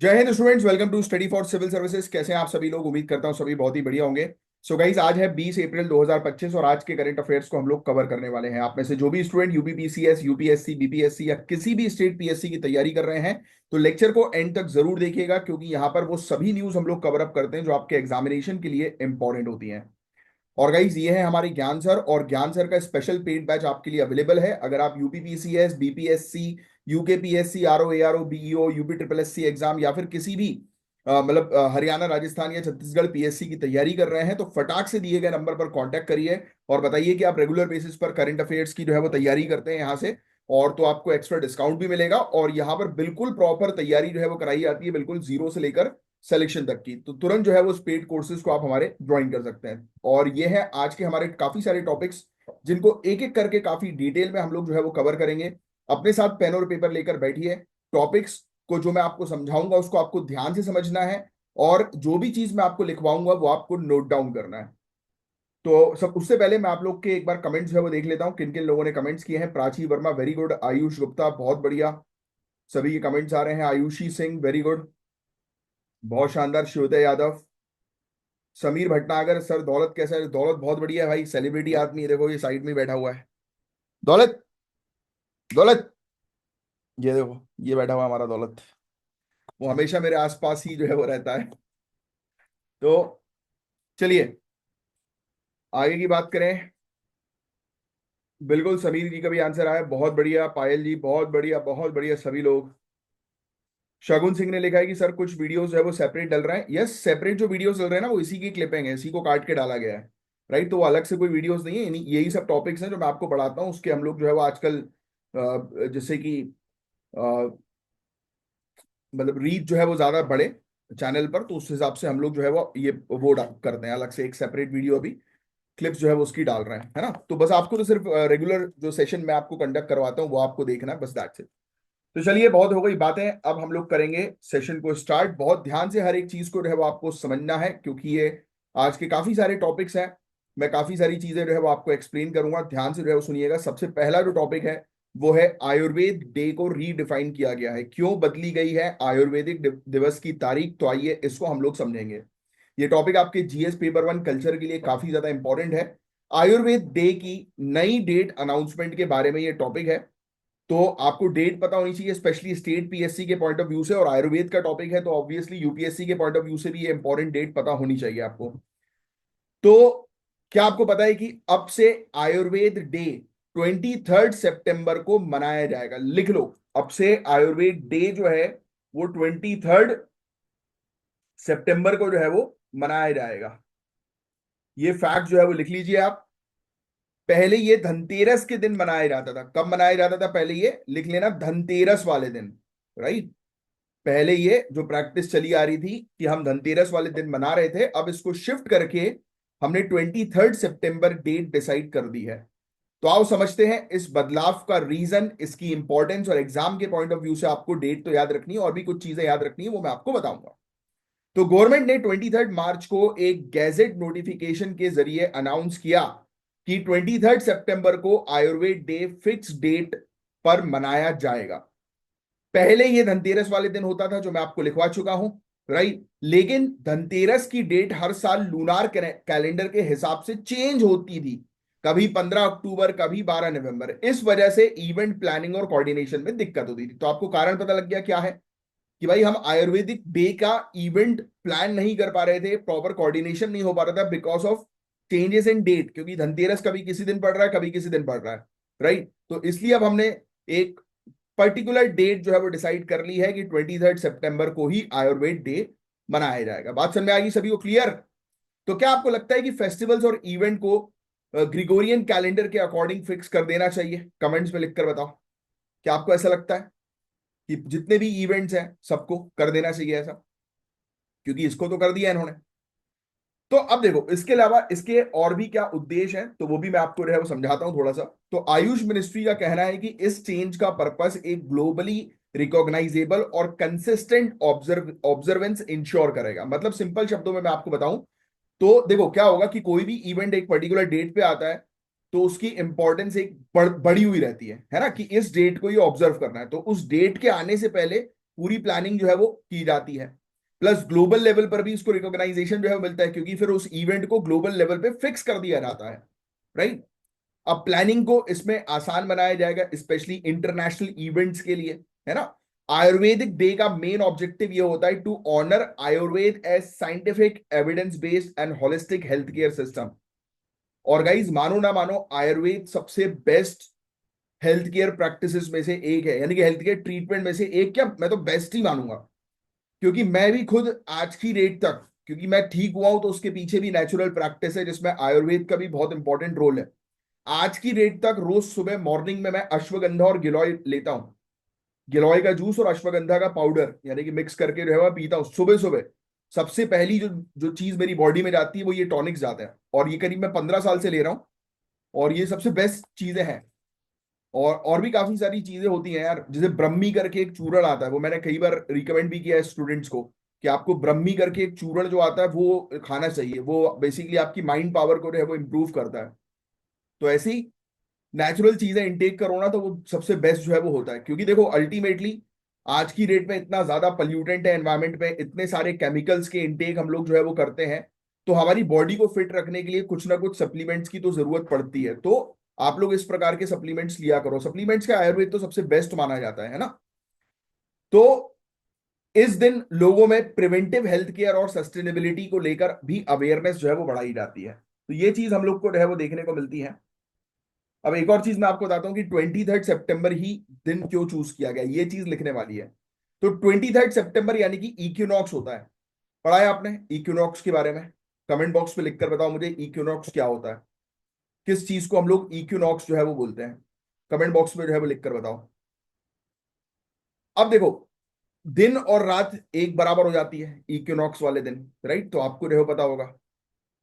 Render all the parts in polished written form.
जय हिंद students, welcome to study for civil services. कैसे हैं आप सभी लोग? उम्मीद करता हूं सभी बहुत ही बढ़िया होंगे। सो गाइज, आज है 20 अप्रैल 2025 और आज के करंट अफेयर्स को हम लोग कवर करने वाले हैं। आप में से जो भी स्टूडेंट यूपीपीसीएस, यूपीएससी, बीपीएससी या किसी भी स्टेट पीएससी की तैयारी कर रहे हैं तो लेक्चर को एंड तक जरूर देखिएगा, क्योंकि यहाँ पर वो सभी न्यूज हम लोग कवर अप करते हैं जो आपके एग्जामिनेशन के लिए इंपॉर्टेंट होती हैं। और गाइज, ये है हमारे ज्ञान सर, और ज्ञान सर का स्पेशल पेड बैच आपके लिए अवेलेबल है। अगर आप UPPCS, BPSC, UKPSC, RO, ARO, BEO, UP triple SC exam या फिर किसी भी हरियाणा, राजस्थान या छत्तीसगढ़ पीएससी की तैयारी कर रहे हैं तो फटाक से दिए गए नंबर पर कांटेक्ट करिए और बताइए कि आप रेगुलर बेसिस पर करंट अफेयर्स की जो है वो तैयारी करते हैं यहाँ से। और तो आपको एक्स्ट्रा डिस्काउंट भी मिलेगा और यहाँ पर बिल्कुल प्रॉपर तैयारी जो है वो कराई जाती है, बिल्कुल जीरो से लेकर सिलेक्शन तक की। तो तुरंत जो है वो पेड कोर्सेज को आप हमारे ज्वाइन कर सकते हैं। और ये है आज के हमारे काफी सारे टॉपिक्स, जिनको एक एक करके काफी डिटेल में हम लोग जो है वो कवर करेंगे। अपने साथ पेन और पेपर लेकर बैठिए। टॉपिक्स को जो मैं आपको समझाऊंगा उसको आपको ध्यान से समझना है, और जो भी चीज मैं आपको लिखवाऊंगा वो आपको नोट डाउन करना है। तो सब उससे पहले मैं आप लोग के एक बार कमेंट्स जो है वो देख लेता हूँ, किन किन लोगों ने कमेंट्स किए हैं। प्राची वर्मा वेरी गुड, आयुष गुप्ता बहुत बढ़िया, सभी के कमेंट्स आ रहे हैं। आयुषी सिंह वेरी गुड, बहुत शानदार। श्योदय यादव, समीर भटनागर सर, दौलत कैसा है? दौलत बहुत बढ़िया है भाई, सेलिब्रिटी आदमी है। देखो ये साइड में बैठा हुआ है दौलत। दौलत, ये देखो ये बैठा हुआ है हमारा दौलत। वो हमेशा मेरे आसपास ही जो है वो रहता है। तो चलिए आगे की बात करें। बिल्कुल समीर जी का भी आंसर आया, बहुत बढ़िया। पायल जी बहुत बढ़िया, बहुत बढ़िया सभी लोग। शगुन सिंह ने लिखा है कि सर कुछ वीडियोस जो है वो सेपरेट डल रहे हैं। यस, सेपरेट जो वीडियोस डल रहे हैं ना वो इसी की क्लिपिंग है, इसी को काट के डाला गया है। राइट, तो वो अलग से कोई वीडियोस नहीं है, यही सब टॉपिक्स हैं जो मैं आपको पढ़ाता हूँ। उसके हम लोग जो है वो आजकल जैसे कि मतलब रीच जो है वो ज्यादा बढ़े चैनल पर, तो उस हिसाब से हम लोग जो है वो करते हैं अलग से एक सेपरेट वीडियो अभी क्लिप्स जो है वो उसकी डाल रहे हैं, है ना। तो बस आपको तो सिर्फ रेगुलर जो सेशन मैं आपको कंडक्ट करवाता हूँ वो आपको देखना है, बस दैट्स इट। तो चलिए बहुत हो गई बातें, अब हम लोग करेंगे सेशन को स्टार्ट। बहुत ध्यान से हर एक चीज को जो है वो आपको समझना है, क्योंकि ये आज के काफी सारे टॉपिक्स हैं। मैं काफी सारी चीजें जो है वो आपको एक्सप्लेन करूंगा, ध्यान से जो है वो सुनिएगा। सबसे पहला जो टॉपिक है वो है आयुर्वेद डे को रीडिफाइन किया गया है। क्यों बदली गई है आयुर्वेदिक दिवस की तारीख, तो आइए इसको हम लोग समझेंगे। ये टॉपिक आपके जीएस पेपर वन कल्चर के लिए काफी ज्यादा इंपॉर्टेंट है। आयुर्वेद डे की नई डेट अनाउंसमेंट के बारे में ये टॉपिक है। तो आपको डेट पता होनी चाहिए, स्पेशली स्टेट पीएससी के पॉइंट ऑफ व्यू से, और आयुर्वेद का टॉपिक है तो ऑब्वियसली यूपीएससी के पॉइंट ऑफ व्यू से भी ये इंपॉर्टेंट डेट पता होनी चाहिए आपको। तो क्या आपको पता है कि अब से आयुर्वेद डे 23 सितंबर को मनाया जाएगा? लिख लो, अब से आयुर्वेद डे जो है वो 23 सितंबर को जो है वो मनाया जाएगा। ये फैक्ट जो है वो लिख लीजिए आप। पहले ये धनतेरस के दिन मनाया जाता था। कब मनाया जाता था? पहले ये लिख लेना, धनतेरस वाले दिन। राइट, पहले ये जो प्रैक्टिस चली आ रही थी कि हम धनतेरस वाले दिन मना रहे थे, अब इसको शिफ्ट करके हमने 23 सितंबर डेट डिसाइड कर दी है। तो आओ समझते हैं इस बदलाव का रीजन, इसकी इंपॉर्टेंस, और एग्जाम के पॉइंट ऑफ व्यू से आपको डेट तो याद रखनी है और भी कुछ चीजें याद रखनी है, वो मैं आपको बताऊंगा। तो गवर्नमेंट ने 23 मार्च को एक गैजेट नोटिफिकेशन के जरिए अनाउंस किया कि 23 सितंबर को आयुर्वेद डे फिक्स डेट पर मनाया जाएगा। पहले ये धनतेरस वाले दिन होता था जो मैं आपको लिखवा चुका हूं, राइट। लेकिन धनतेरस की डेट हर साल लूनार कैलेंडर के हिसाब से चेंज होती थी। कभी 15 अक्टूबर, कभी 12 नवंबर। इस वजह से इवेंट प्लानिंग और कोऑर्डिनेशन में दिक्कत होती थी। तो आपको कारण पता लग गया क्या है, कि भाई हम आयुर्वेदिक डे का इवेंट प्लान नहीं कर पा रहे थे, प्रॉपर कोऑर्डिनेशन नहीं हो पा रहा था because of changes in date, क्योंकि धनतेरस कभी किसी दिन पड़ रहा है, कभी किसी दिन पड़ रहा है। राइट, तो इसलिए अब हमने एक पर्टिकुलर डेट जो है वो डिसाइड कर ली है कि 23 सितंबर को ही आयुर्वेद डे मनाया जाएगा। बात समझ में आ गई सभी को? क्लियर? तो क्या आपको लगता है कि फेस्टिवल्स और इवेंट को ग्रिगोरियन कैलेंडर के अकॉर्डिंग फिक्स कर देना चाहिए? कमेंट्स में लिखकर बताओ, क्या आपको ऐसा लगता है कि जितने भी इवेंट्स हैं सबको कर देना चाहिए ऐसा? क्योंकि इसको तो कर दिया इन्होंने। तो अब देखो इसके अलावा इसके और भी क्या उद्देश्य हैं, तो वो भी मैं आपको जो है वो समझाता हूं थोड़ा सा। तो आयुष मिनिस्ट्री का कहना है कि इस चेंज का पर्पस एक ग्लोबली रिकॉग्नाइजेबल और कंसिस्टेंट ऑब्जर्वेंस इंश्योर करेगा। मतलब सिंपल शब्दों में मैं आपको बताऊं तो देखो क्या होगा कि कोई भी इवेंट एक पर्टिकुलर डेट पे आता है तो उसकी इंपॉर्टेंस एक बढ़ी हुई रहती है ना, कि इस डेट को ये ऑब्जर्व करना है। तो उस डेट के आने से पहले पूरी प्लानिंग जो है वो की जाती है। प्लस ग्लोबल लेवल पर भी इसको रिकॉग्नाइजेशन जो है वो मिलता है, क्योंकि फिर उस इवेंट को ग्लोबल लेवल पे फिक्स कर दिया जाता है, राइट। अब प्लानिंग को इसमें आसान बनाया जाएगा, स्पेशली इंटरनेशनल इवेंट्स के लिए, है ना। आयुर्वेदिक डे का मेन ऑब्जेक्टिव ये होता है to honour Ayurveda as scientific evidence based and holistic health care system. और गाइज मानो ना मानो, आयुर्वेद सबसे बेस्ट हेल्थ केयर प्रैक्टिसेस में से एक है, यानी कि हेल्थ केयर ट्रीटमेंट में से एक, क्या मैं तो बेस्ट ही मानूंगा। क्योंकि मैं भी खुद आज की डेट तक, क्योंकि मैं ठीक हुआ हूं तो उसके पीछे भी नेचुरल प्रैक्टिस है जिसमें आयुर्वेद का भी बहुत इंपॉर्टेंट रोल है। आज की डेट तक रोज सुबह मॉर्निंग में मैं अश्वगंधा और गिलोय लेता हूँ। गिलोय का जूस और अश्वगंधा का पाउडर यानी कि मिक्स करके जो है मैं पीता हूँ सुबह सुबह। सबसे पहली जो जो चीज मेरी बॉडी में जाती है वो ये टॉनिक जाता है, और ये करीब मैं 15 साल से ले रहा हूँ, और ये सबसे बेस्ट चीजें हैं। और भी काफी सारी चीजें होती हैं यार, जैसे ब्रह्मी करके एक चूर्ण आता है, वो मैंने कई बार रिकमेंड भी किया है स्टूडेंट्स को कि आपको ब्रह्मी करके एक चूर्ण जो आता है वो खाना चाहिए। वो बेसिकली आपकी माइंड पावर को जो है वो इंप्रूव करता है। तो ऐसे ही नेचुरल चीजें इंटेक करो ना, तो वो सबसे बेस्ट जो है वो होता है। क्योंकि देखो अल्टीमेटली आज की डेट में इतना ज्यादा पल्यूटेंट है एनवायरमेंट में, इतने सारे केमिकल्स के इंटेक हम लोग जो है वो करते हैं, तो हमारी बॉडी को फिट रखने के लिए कुछ ना कुछ सप्लीमेंट्स की तो जरूरत पड़ती है। तो आप लोग इस प्रकार के सप्लीमेंट्स लिया करो। सप्लीमेंट्स का आयुर्वेद तो सबसे बेस्ट माना जाता है ना। तो इस दिन लोगों में प्रिवेंटिव हेल्थ केयर और सस्टेनेबिलिटी को लेकर भी अवेयरनेस जो है वो बढ़ाई जाती है। तो ये चीज हम लोग को जो है वो देखने को मिलती है। अब एक और चीज मैं आपको बताता हूँ कि 23 सितंबर ही दिन क्यों चूज किया गया, ये चीज लिखने वाली है। तो 23 सितंबर यानी कि इक्विनॉक्स होता है। पढ़ा है आपने इक्विनॉक्स के बारे में? कमेंट बॉक्स में लिखकर बताओ मुझे इक्विनॉक्स क्या होता है, किस चीज को हम लोग इक्विनॉक्स जो है वो बोलते हैं। कमेंट बॉक्स में जो है वो लिखकर बताओ। अब देखो, दिन और रात एक बराबर हो जाती है इक्विनॉक्स वाले दिन, राइट। तो आपको जो है पता होगा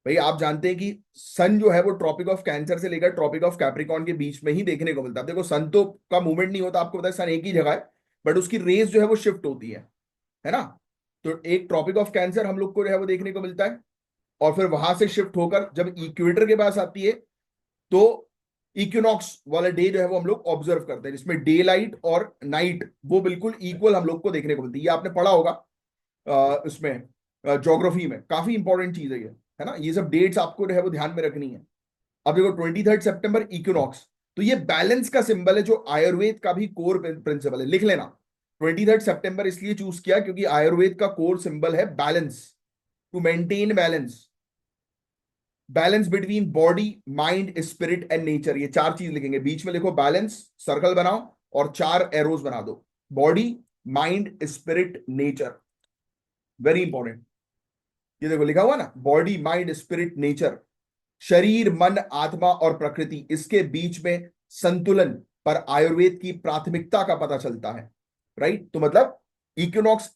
भाई, आप जानते हैं कि सन जो है वो ट्रॉपिक ऑफ कैंसर से लेकर ट्रॉपिक ऑफ कैप्रिकॉर्न के बीच में ही देखने को मिलता है। देखो सन तो का मूवमेंट नहीं होता, आपको पता है सन एक ही जगह है, बट उसकी रेस जो है वो शिफ्ट होती है ना। तो एक ट्रॉपिक ऑफ कैंसर हम लोग को जो है वो देखने को मिलता है, और फिर वहां से शिफ्ट होकर जब इक्वेटर के पास आती है, तो इक्विनॉक्स वाला डे जो है वो हम लोग ऑब्जर्व करते हैं, जिसमें डे लाइट और नाइट वो बिल्कुल इक्वल हम लोग को देखने को मिलती है। ये आपने पढ़ा होगा इसमें ज्योग्राफी में, काफी इंपॉर्टेंट चीज है ना। ये सब डेट्स आपको जो है वो ध्यान में रखनी है। अब देखो 23 सितंबर इक्विनॉक्स, तो ये बैलेंस का सिंबल है, जो आयुर्वेद का भी कोर प्रिंसिपल है, लिख लेना। 23 सितंबर इसलिए चूज किया क्योंकि आयुर्वेद का कोर सिंबल है balance, to maintain balance. Balance between body mind spirit and nature, ये चार चीज लिखेंगे, बीच में लिखो बैलेंस, सर्कल बनाओ और चार एरोज बना दो। Body mind spirit nature, very important. ये देखो लिखा हुआ ना, बॉडी माइंड स्पिरिट नेचर, शरीर मन आत्मा और प्रकृति, इसके बीच में संतुलन पर आयुर्वेद की प्राथमिकता का पता चलता है, राइट। तो मतलब इक्विनॉक्स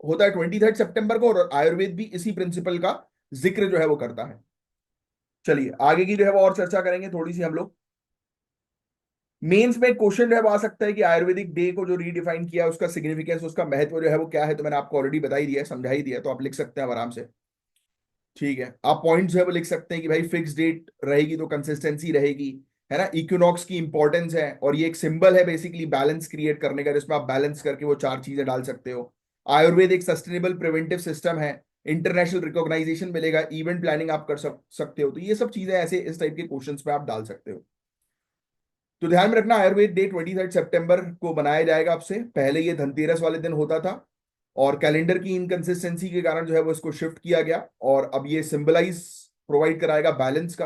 होता है 23 सितंबर को, और आयुर्वेद भी इसी प्रिंसिपल का जिक्र जो है वो करता है। चलिए आगे की जो है वो और चर्चा करेंगे थोड़ी सी हम लोग। मेंस में क्वेश्चन जो है वो आ सकता है कि आयुर्वेदिक डे को जो रीडिफाइन किया उसका सिग्निफिकेंस, उसका महत्व जो है वो क्या है, तो मैंने आपको ऑलरेडी बता ही दिया है, समझा ही दिया है, तो आप लिख सकते हैं आराम से। ठीक है, आप पॉइंट्स जो है वो लिख सकते हैं कि भाई फिक्स डेट रहेगी तो कंसिस्टेंसी रहेगी, है ना। इक्विनॉक्स की इंपॉर्टेंस है, और ये एक सिंबल है बेसिकली बैलेंस क्रिएट करने का, जिसमें आप बैलेंस करके वो चार चीजें डाल सकते हो। आयुर्वेद एक सस्टेनेबल प्रिवेंटिव सिस्टम है, इंटरनेशनल रिकॉग्नाइजेशन मिलेगा, इवेंट प्लानिंग आप कर सकते हो। तो ये सब चीजें ऐसे इस टाइप के क्वेश्चंस पे आप डाल सकते हो। तो ध्यान में रखना, आयुर्वेद डे 23 सितंबर को मनाया जाएगा। अब से पहले ये धनतेरस वाले दिन होता था, और कैलेंडर की इनकंसिस्टेंसी के कारण जो है वो इसको शिफ्ट किया गया, और अब ये सिंबलाइज प्रोवाइड कराएगा बैलेंस का,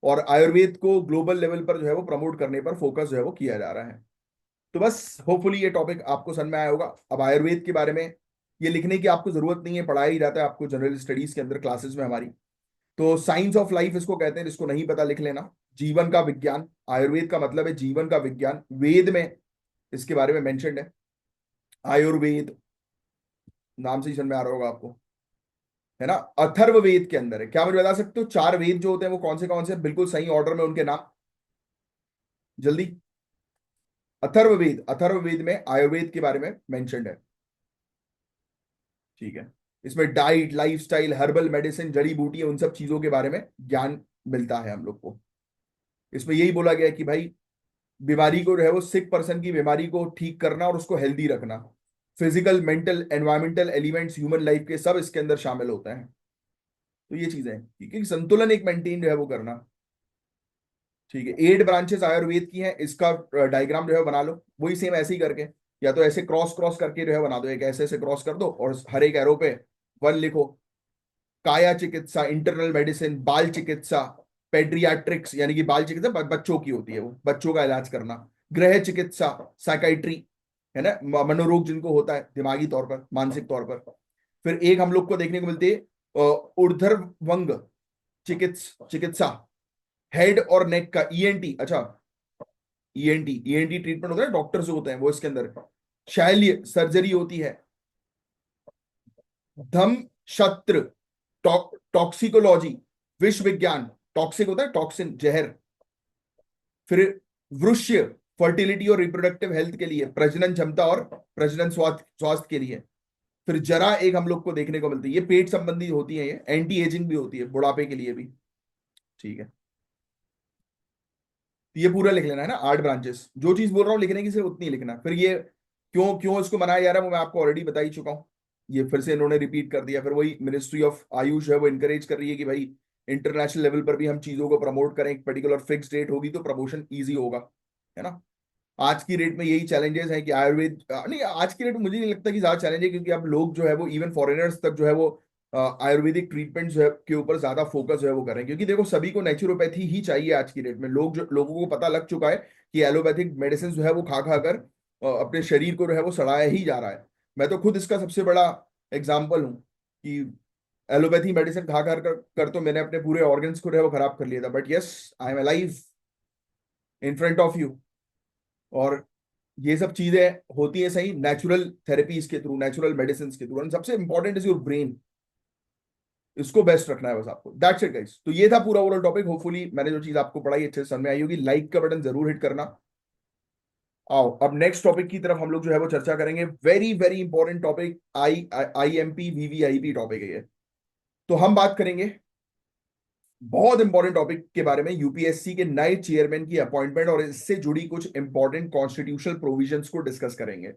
और आयुर्वेद को ग्लोबल लेवल पर जो है वो प्रमोट करने पर फोकस जो है वो किया जा रहा है। तो बस होपफुली ये टॉपिक आपको समझ में आया होगा। अब आयुर्वेद के बारे में ये लिखने की आपको जरूरत नहीं है, पढ़ाया ही जाता है आपको जनरल स्टडीज के अंदर क्लासेस में हमारी। तो साइंस ऑफ लाइफ इसको कहते हैं, जिसको नहीं पता लिख लेना, जीवन का विज्ञान। आयुर्वेद का मतलब है जीवन का विज्ञान, वेद में इसके बारे में मेंशन्ड है। आयुर्वेद नाम से ही समझ में आ रहा होगा आपको, है ना। अथर्व वेद के अंदर है, क्या मुझे बता सकते हो चार वेद जो होते हैं वो कौन से बिल्कुल सही ऑर्डर में उनके नाम, जल्दी। अथर्व वेद में आयुर्वेद के बारे में मेंशन्ड है। ठीक है, इसमें डाइट लाइफस्टाइल हर्बल मेडिसिन जड़ी बूटी उन सब चीजों के बारे में ज्ञान मिलता है हम लोग को। इसमें यही बोला गया है कि भाई बीमारी को जो है वो सिक पर्सन की बीमारी को ठीक करना और उसको हेल्दी रखना, physical, mental, environmental elements human life के सब इसके अंदर शामिल होते हैं। तो ये चीजें हैं, क्योंकि संतुलन एक मेंटेन जो है वो करना। ठीक है, 8 ब्रांचेस आयुर्वेद की हैं, इसका डायग्राम जो है बना लो, वही सेम ऐसे ही करके, या तो ऐसे क्रॉस क्रॉस करके जो है बना दो, एक ऐसे ऐसे क्रॉस कर दो और हर एक एरो पे 1 लिखो। काया चिकित्सा, इंटरनल मेडिसिन, बाल चिकित्सा, पेड्रियाट्रिक्स यानी कि बाल चिकित्सा बच्चों की होती है, वो बच्चों का इलाज करना। गृह चिकित्सा, साइकाइट्री, है ना, मनोरोग जिनको होता है दिमागी तौर पर, मानसिक तौर पर। फिर एक हम लोग को देखने को मिलती है ऊर्ध्वंग चिकित्सा, हेड और नेक का, ईएनटी। अच्छा, ईएनटी ट्रीटमेंट होता है, डॉक्टर जो होते हैं वो इसके अंदर। शैल्य सर्जरी होती है। धम शत्र, टॉक्सिकोलॉजी, विष विज्ञान, टॉक्सिक होता है टॉक्सिन, जहर। फिर वृश्य, फर्टिलिटी और रिप्रोडक्टिव हेल्थ के लिए, प्रजनन क्षमता और प्रजनन स्वास्थ्य स्वास्थ्य के लिए। फिर जरा एक हम लोग को देखने को मिलती है, ये पेट संबंधी होती है, ये एंटी एजिंग भी होती है, बुढ़ापे के लिए भी। ठीक है, तो ये पूरा लिख लेना है ना, 8 ब्रांचेस, जो चीज बोल रहा हूँ लिखने की सिर्फ उतनी लिखना। फिर ये क्यों क्यों इसको मनाया जा रहा है वो मैं आपको ऑलरेडी बता ही चुका हूँ, ये फिर से इन्होंने रिपीट कर दिया। फिर वही मिनिस्ट्री ऑफ आयुष है वो इनकरेज कर रही है कि भाई इंटरनेशनल लेवल पर भी हम चीजों को प्रमोट करें, एक पर्टिकुलर फिक्स डेट होगी तो प्रमोशन ईजी होगा, है ना। आज की डेट में यही चैलेंजेस हैं कि आयुर्वेद नहीं, आज की डेट में मुझे नहीं लगता कि ज्यादा चैलेंज है, क्योंकि अब लोग जो है वो इवन फॉरेनर्स तक जो है वो आयुर्वेदिक ट्रीटमेंट जो है के ऊपर ज्यादा फोकस जो है वो करें, क्योंकि देखो सभी को नेचुरोपैथी ही चाहिए आज की डेट में। लोगों को पता लग चुका है कि एलोपैथिक मेडिसिन जो है वो खा खा कर अपने शरीर को जो है वो सड़ाया ही जा रहा है। मैं तो खुद इसका सबसे बड़ा एग्जाम्पल हूँ कि एलोपैथी मेडिसिन खा कर तो मैंने अपने पूरे ऑर्गन्स को जो है वो खराब कर लिया था, but yes, I am alive in front of you. और ये सब चीजें होती है सही नेचुरल थेरेपीज के थ्रू, नेचुरल मेडिसिन के थ्रू, एंड सबसे इंपॉर्टेंट इज योर ब्रेन। इसको बेस्ट रखना है बस आपको, दैट्स इट गाइस। तो ये था पूरा ओवरऑल टॉपिक, होपफुली मैंने जो चीज आपको पढ़ाई अच्छे से समझ में आई होगी। लाइक का बटन जरूर हिट करना। आओ अब नेक्स्ट टॉपिक की तरफ हम लोग जो है वो चर्चा करेंगे, very very important topic, IMP VVIP topic है ये। तो हम बात करेंगे बहुत इंपॉर्टेंट टॉपिक के बारे में, यूपीएससी के नए चेयरमैन की अपॉइंटमेंट और इससे जुड़ी कुछ इंपॉर्टेंट कॉन्स्टिट्यूशनल प्रोविजंस को डिस्कस करेंगे।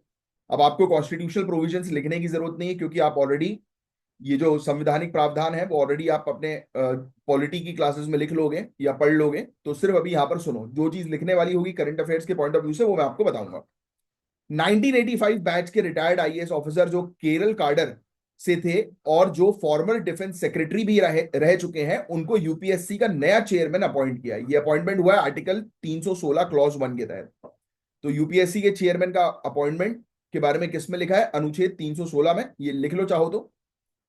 अब आपको कॉन्स्टिट्यूशनल प्रोविजंस लिखने की जरूरत नहीं है, क्योंकि आप ऑलरेडी ये जो संवैधानिक प्रावधान है वो ऑलरेडी आप अपने पॉलिटी की क्लासेस में लिख लोगे या पढ़ लोगे। तो सिर्फ अभी यहाँ पर सुनो, जो चीज लिखने वाली होगी करंट अफेयर्स के पॉइंट ऑफ व्यू से वो मैं आपको बताऊंगा। 1985 बैच के रिटायर्ड आईएएस ऑफिसर जो केरल काडर से थे और जो फॉर्मर डिफेंस सेक्रेटरी भी रह चुके हैं, उनको यूपीएससी का नया चेयरमैन अपॉइंट किया है। ये अपॉइंटमेंट हुआ है आर्टिकल 316 क्लॉज 1 के तहत। तो यूपीएससी के चेयरमैन का अपॉइंटमेंट के बारे में किसमें लिखा है, अनुच्छेद 316 में, ये लिख लो चाहो तो।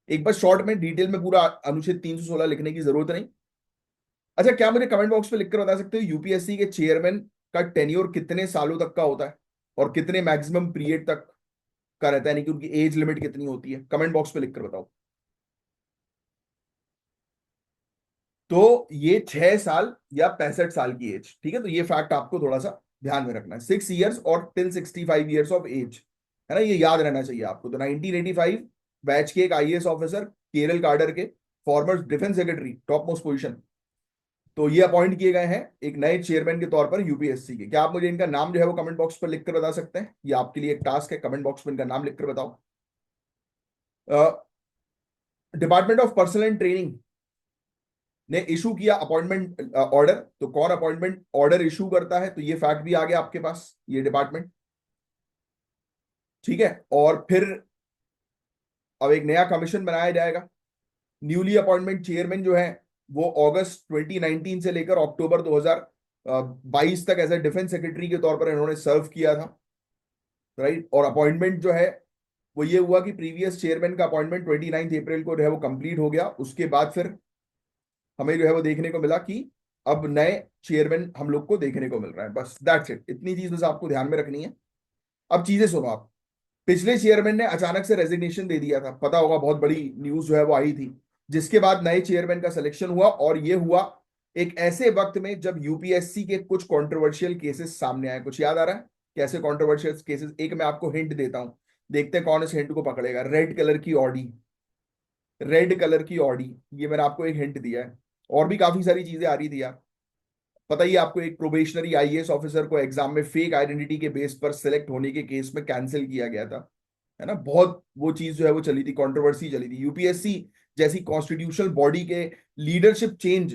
एक बार शॉर्ट में डिटेल में पूरा अनुच्छेद 316 लिखने की जरूरत नहीं। अच्छा, क्या मुझे कमेंट बॉक्स में लिखकर बता सकते हो यूपीएससी के चेयरमैन का टेन्योर कितने सालों तक का होता है और कितने मैक्सिमम पीरियड तक का रहता है, यानी कि उनकी एज लिमिट कितनी होती है, कमेंट बॉक्स में लिखकर बताओ। तो ये 6 साल या 65 साल की एज, ठीक है। तो ये फैक्ट आपको थोड़ा सा ध्यान में रखना है, 6 years और टिल 65 years ऑफ एज, है ना, ये याद रहना चाहिए आपको। तो 1985 बैच के एक आईएएस ऑफिसर, केरल काडर के, farmer defence secretary, top most position, तो ये अपॉइंट किए गए हैं एक नए चेयरमैन के तौर पर यूपीएससी के। क्या आप मुझे इनका नाम जो है वो कमेंट बॉक्स पर लिखकर बता सकते हैं, ये आपके लिए एक टास्क है, कमेंट बॉक्स में इनका नाम लिखकर बताओ। Department of personal and training ने इशू किया अपॉइंटमेंट ऑर्डर। तो कौन अपॉइंटमेंट ऑर्डर इशू करता है, तो ये फैक्ट भी आ गया आपके पास, ये डिपार्टमेंट, ठीक है। और फिर अब एक नया कमीशन बनाया जाएगा। न्यूली अपॉइंटमेंट चेयरमैन जो है वो अगस्त 2019 से लेकर अक्टूबर 2022 तक एज ए डिफेंस सेक्रेटरी के तौर पर इन्होंने सर्व किया था, राइट। और अपॉइंटमेंट जो है वो ये हुआ कि प्रीवियस चेयरमैन का अपॉइंटमेंट 29 अप्रैल को जो है वो कंप्लीट हो गया। उसके बाद फिर हमें जो है वो देखने को मिला कि अब नए चेयरमैन हम लोग को देखने को मिल रहा है। बस दैट्स इट, इतनी चीज बस आपको ध्यान में रखनी है। अब चीजें सुनो आप, पिछले चेयरमैन ने अचानक से रेजिग्नेशन दे दिया था, पता होगा, बहुत बड़ी न्यूज जो है वो आई थी। जिसके बाद नए चेयरमैन का सिलेक्शन हुआ, और ये हुआ एक ऐसे वक्त में जब यूपीएससी के कुछ कंट्रोवर्शियल केसेस सामने आए। कुछ याद आ रहा है कैसे कंट्रोवर्शियल केसेस? एक मैं आपको हिंट देता हूं, देखते हैं कौन इस हिंट को पकड़ेगा। रेड कलर की ऑडी, रेड कलर की ऑडी, ये मैंने आपको एक हिंट दिया है। और भी काफी सारी चीजें आ रही थी यार, पता ही है आपको, एक प्रोबेशनरी आईएएस ऑफिसर को एग्जाम में फेक आइडेंटिटी के बेस पर सिलेक्ट होने के केस में कैंसिल किया गया था। है ना, बहुत वो चीज जो है वो चली थी, कंट्रोवर्सी चली थी। यूपीएससी जैसी कॉन्स्टिट्यूशनल बॉडी के लीडरशिप चेंज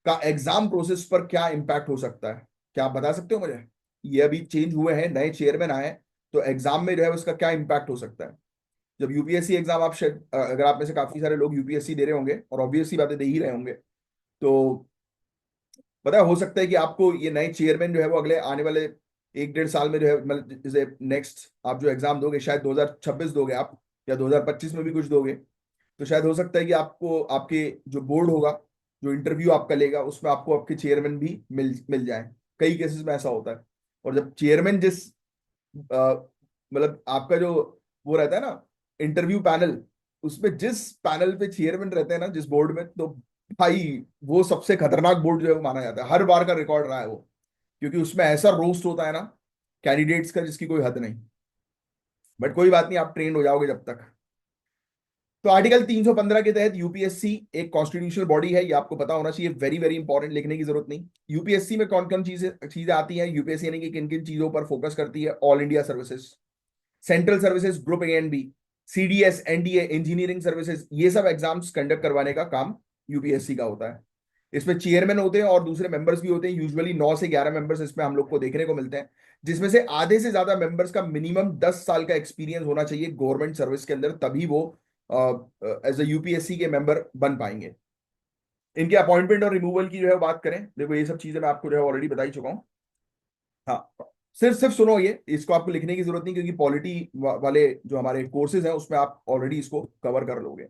का एग्जाम प्रोसेस पर क्या इंपैक्ट हो सकता है, क्या आप बता सकते हो मुझे? ये अभी चेंज हुए हैं, नए चेयरमैन आए हैं, तो एग्जाम में जो है उसका क्या इंपैक्ट हो सकता है? जब यूपीएससी एग्जाम आप शायद अगर आप में से काफी सारे लोग यूपीएससी दे रहे होंगे और ऑब्वियसली बातें दे ही रहे होंगे, तो पता है हो सकता है कि आपको ये नए चेयरमैन जो है वो अगले आने वाले 1 डेढ़ साल में जो है, मतलब जैसे नेक्स्ट आप जो एग्जाम दोगे शायद 2026 दोगे आप, या 2025 में भी कुछ दोगे, तो शायद हो सकता है कि आपको आपके जो बोर्ड होगा, जो इंटरव्यू आपका लेगा, उसमें आपको आपके चेयरमैन भी मिल मिल जाए। कई केसेस में ऐसा होता है। और जब चेयरमैन जिस मतलब आपका जो वो रहता है ना, इंटरव्यू पैनल, उसमें जिस पैनल पे चेयरमैन रहते हैं ना जिस बोर्ड में, तो भाई वो सबसे खतरनाक बोर्ड जो है वो माना जाता है, हर बार का रिकॉर्ड रहा है वो, क्योंकि उसमें ऐसा रोस्ट होता है ना कैंडिडेट्स का जिसकी कोई हद नहीं। बट कोई बात नहीं, आप ट्रेंड हो जाओगे जब तक। तो आर्टिकल 315 के तहत यूपीएससी एक कॉन्स्टिट्यूशनल बॉडी है, ये आपको पता होना चाहिए, वेरी वेरी इंपॉर्टेंट, लिखने की जरूरत नहीं। यूपीएससी में कौन कौन चीजें चीजें आती हैं, यूपीएससी यानी कि किन किन चीजों पर फोकस करती है? All India services, central services group A and B, CDS, NDA, engineering services, ये सब एग्जाम्स कंडक्ट करवाने का काम यूपीएससी का होता है। इसमें चेयरमैन होते हैं और दूसरे मेंबर्स भी होते हैं, यूजुअली 9 से 11 मेंबर्स इसमें हम लोग को देखने को मिलते हैं, जिसमें से आधे से ज्यादा मेंबर्स का मिनिमम 10 साल का एक्सपीरियंस होना चाहिए गवर्नमेंट सर्विस के अंदर, तभी वो एज ए यूपीएससी के मेंबर बन पाएंगे। इनके अपॉइंटमेंट और रिमूवल की जो है बात करें, देखो ये सब चीजें मैं आपको जो है ऑलरेडी बता ही चुका हूँ। हाँ, सिर्फ सिर्फ सुनो, ये इसको आपको लिखने की जरूरत नहीं, क्योंकि पॉलिटी वाले जो हमारे कोर्सेज हैं उसमें आप ऑलरेडी इसको कवर कर लोगे।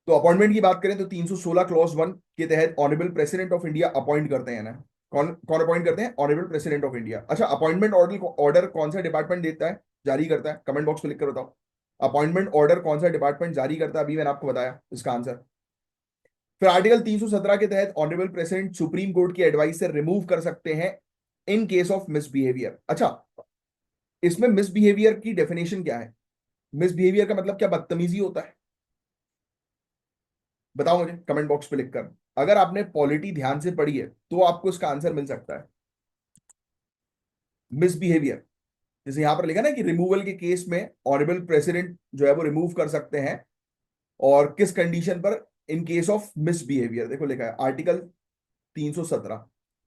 तो अपॉइंटमेंट की बात करें तो 316 क्लॉज 1 के तहत honourable president of India appoint करते हैं ना। कौन कौन अपॉइंट करते हैं? Honourable president of India. अच्छा, अपॉइंटमेंट ऑर्डर ऑर्डर कौन सा डिपार्टमेंट देता है, जारी करता है? कमेंट बॉक्स में लिख कर बताओ, अपॉइंटमेंट ऑर्डर कौन सा डिपार्टमेंट जारी करता है? अभी मैंने आपको बताया इसका आंसर। फिर आर्टिकल 317 के तहत ऑनरेबल प्रेसिडेंट सुप्रीम कोर्ट की एडवाइस से रिमूव कर सकते हैं इन केस ऑफ मिसबिहेवियर। अच्छा, इसमें मिसबिहेवियर की डेफिनेशन क्या है? मिसबिहेवियर का मतलब क्या बदतमीजी होता है? बताओ मुझे कमेंट बॉक्स पे लिखकर। अगर आपने पॉलिटी ध्यान से पढ़ी है तो आपको इसका आंसर मिल सकता है। मिसबिहेवियर, जैसे यहां पर लिखा ना कि रिमूवल के केस में ऑनरेबल प्रेसिडेंट जो है वो रिमूव कर सकते हैं, और किस कंडीशन पर? इन केस ऑफ मिसबिहेवियर, देखो लिखा है आर्टिकल 317।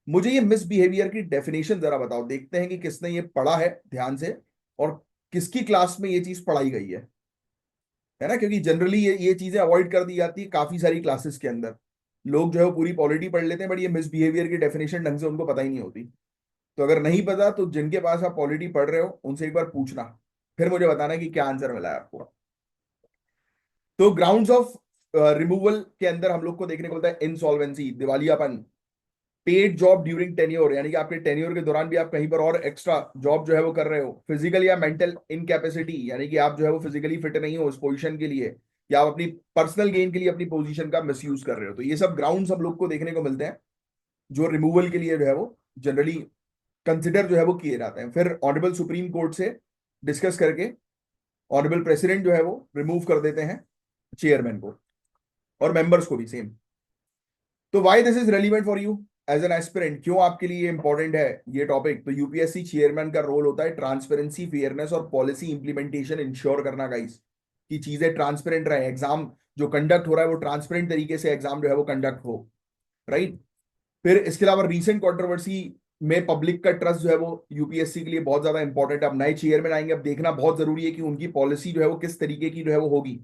मुझे ये मिसबिहेवियर की डेफिनेशन जरा बताओ, देखते हैं कि किसने ये पढ़ा है ध्यान से, और किसकी क्लास में ये चीज पढ़ाई गई है ना, क्योंकि जनरली ये चीजें अवॉइड कर दी जाती है काफी सारी क्लासेस के अंदर। लोग जो है वो पूरी पॉलिटी पढ़ लेते हैं, बट ये मिसबिहेवियर की डेफिनेशन ढंग से उनको पता ही नहीं होती। तो अगर नहीं पता तो जिनके पास आप पॉलिटी पढ़ रहे हो उनसे एक बार पूछना, फिर मुझे बताना कि क्या आंसर मिला है आपको। तो ग्राउंड्स ऑफ रिमूवल के अंदर हम लोग को देखने को मिलता है इंसॉल्वेंसी, दिवालियापन, पेड जॉब ड्यूरिंग टेन्योर, यानी कि आपके टेन्योर के दौरान भी आप कहीं पर और एक्स्ट्रा जॉब जो है वो कर रहे हो, फिजिकल या मेंटल इनकैपेसिटी, यानी कि आप जो है वो फिजिकली फिट नहीं हो उस पोजीशन के लिए, या आप अपनी पर्सनल गेन के लिए अपनी पोजीशन का मिसयूज कर रहे हो, तो ये सब ग्राउंड्स हम लोग को देखने को मिलते हैं जो रिमूवल के लिए जो है वो जनरली कंसिडर जो है वो किए जाते हैं। फिर ऑनरेबल सुप्रीम कोर्ट से डिस्कस करके ऑनरेबल प्रेसिडेंट जो है वो रिमूव कर देते हैं चेयरमैन को, और मेंबर्स को भी सेम। तो why this is relevant for you as an aspirant, क्यों आपके लिए इंपॉर्टेंट है ये टॉपिक? तो यूपीएससी चेयरमैन का रोल होता है ट्रांसपेरेंसी, फेयरनेस और पॉलिसी इंप्लीमेंटेशन इंश्योर करना, गाइस, कि चीजें ट्रांसपेरेंट रहे, एग्जाम जो कंडक्ट हो रहा है वो ट्रांसपेरेंट तरीके से एग्जाम जो है वो कंडक्ट हो, राइट। फिर इसके अलावा रीसेंट कंट्रोवर्सी में पब्लिक का ट्रस्ट जो है वो यूपीएससी के लिए बहुत ज्यादा इंपॉर्टेंट है। अब नए चेयरमैन आएंगे, अब देखना बहुत जरूरी है कि उनकी पॉलिसी जो है वो किस तरीके की जो है वो होगी,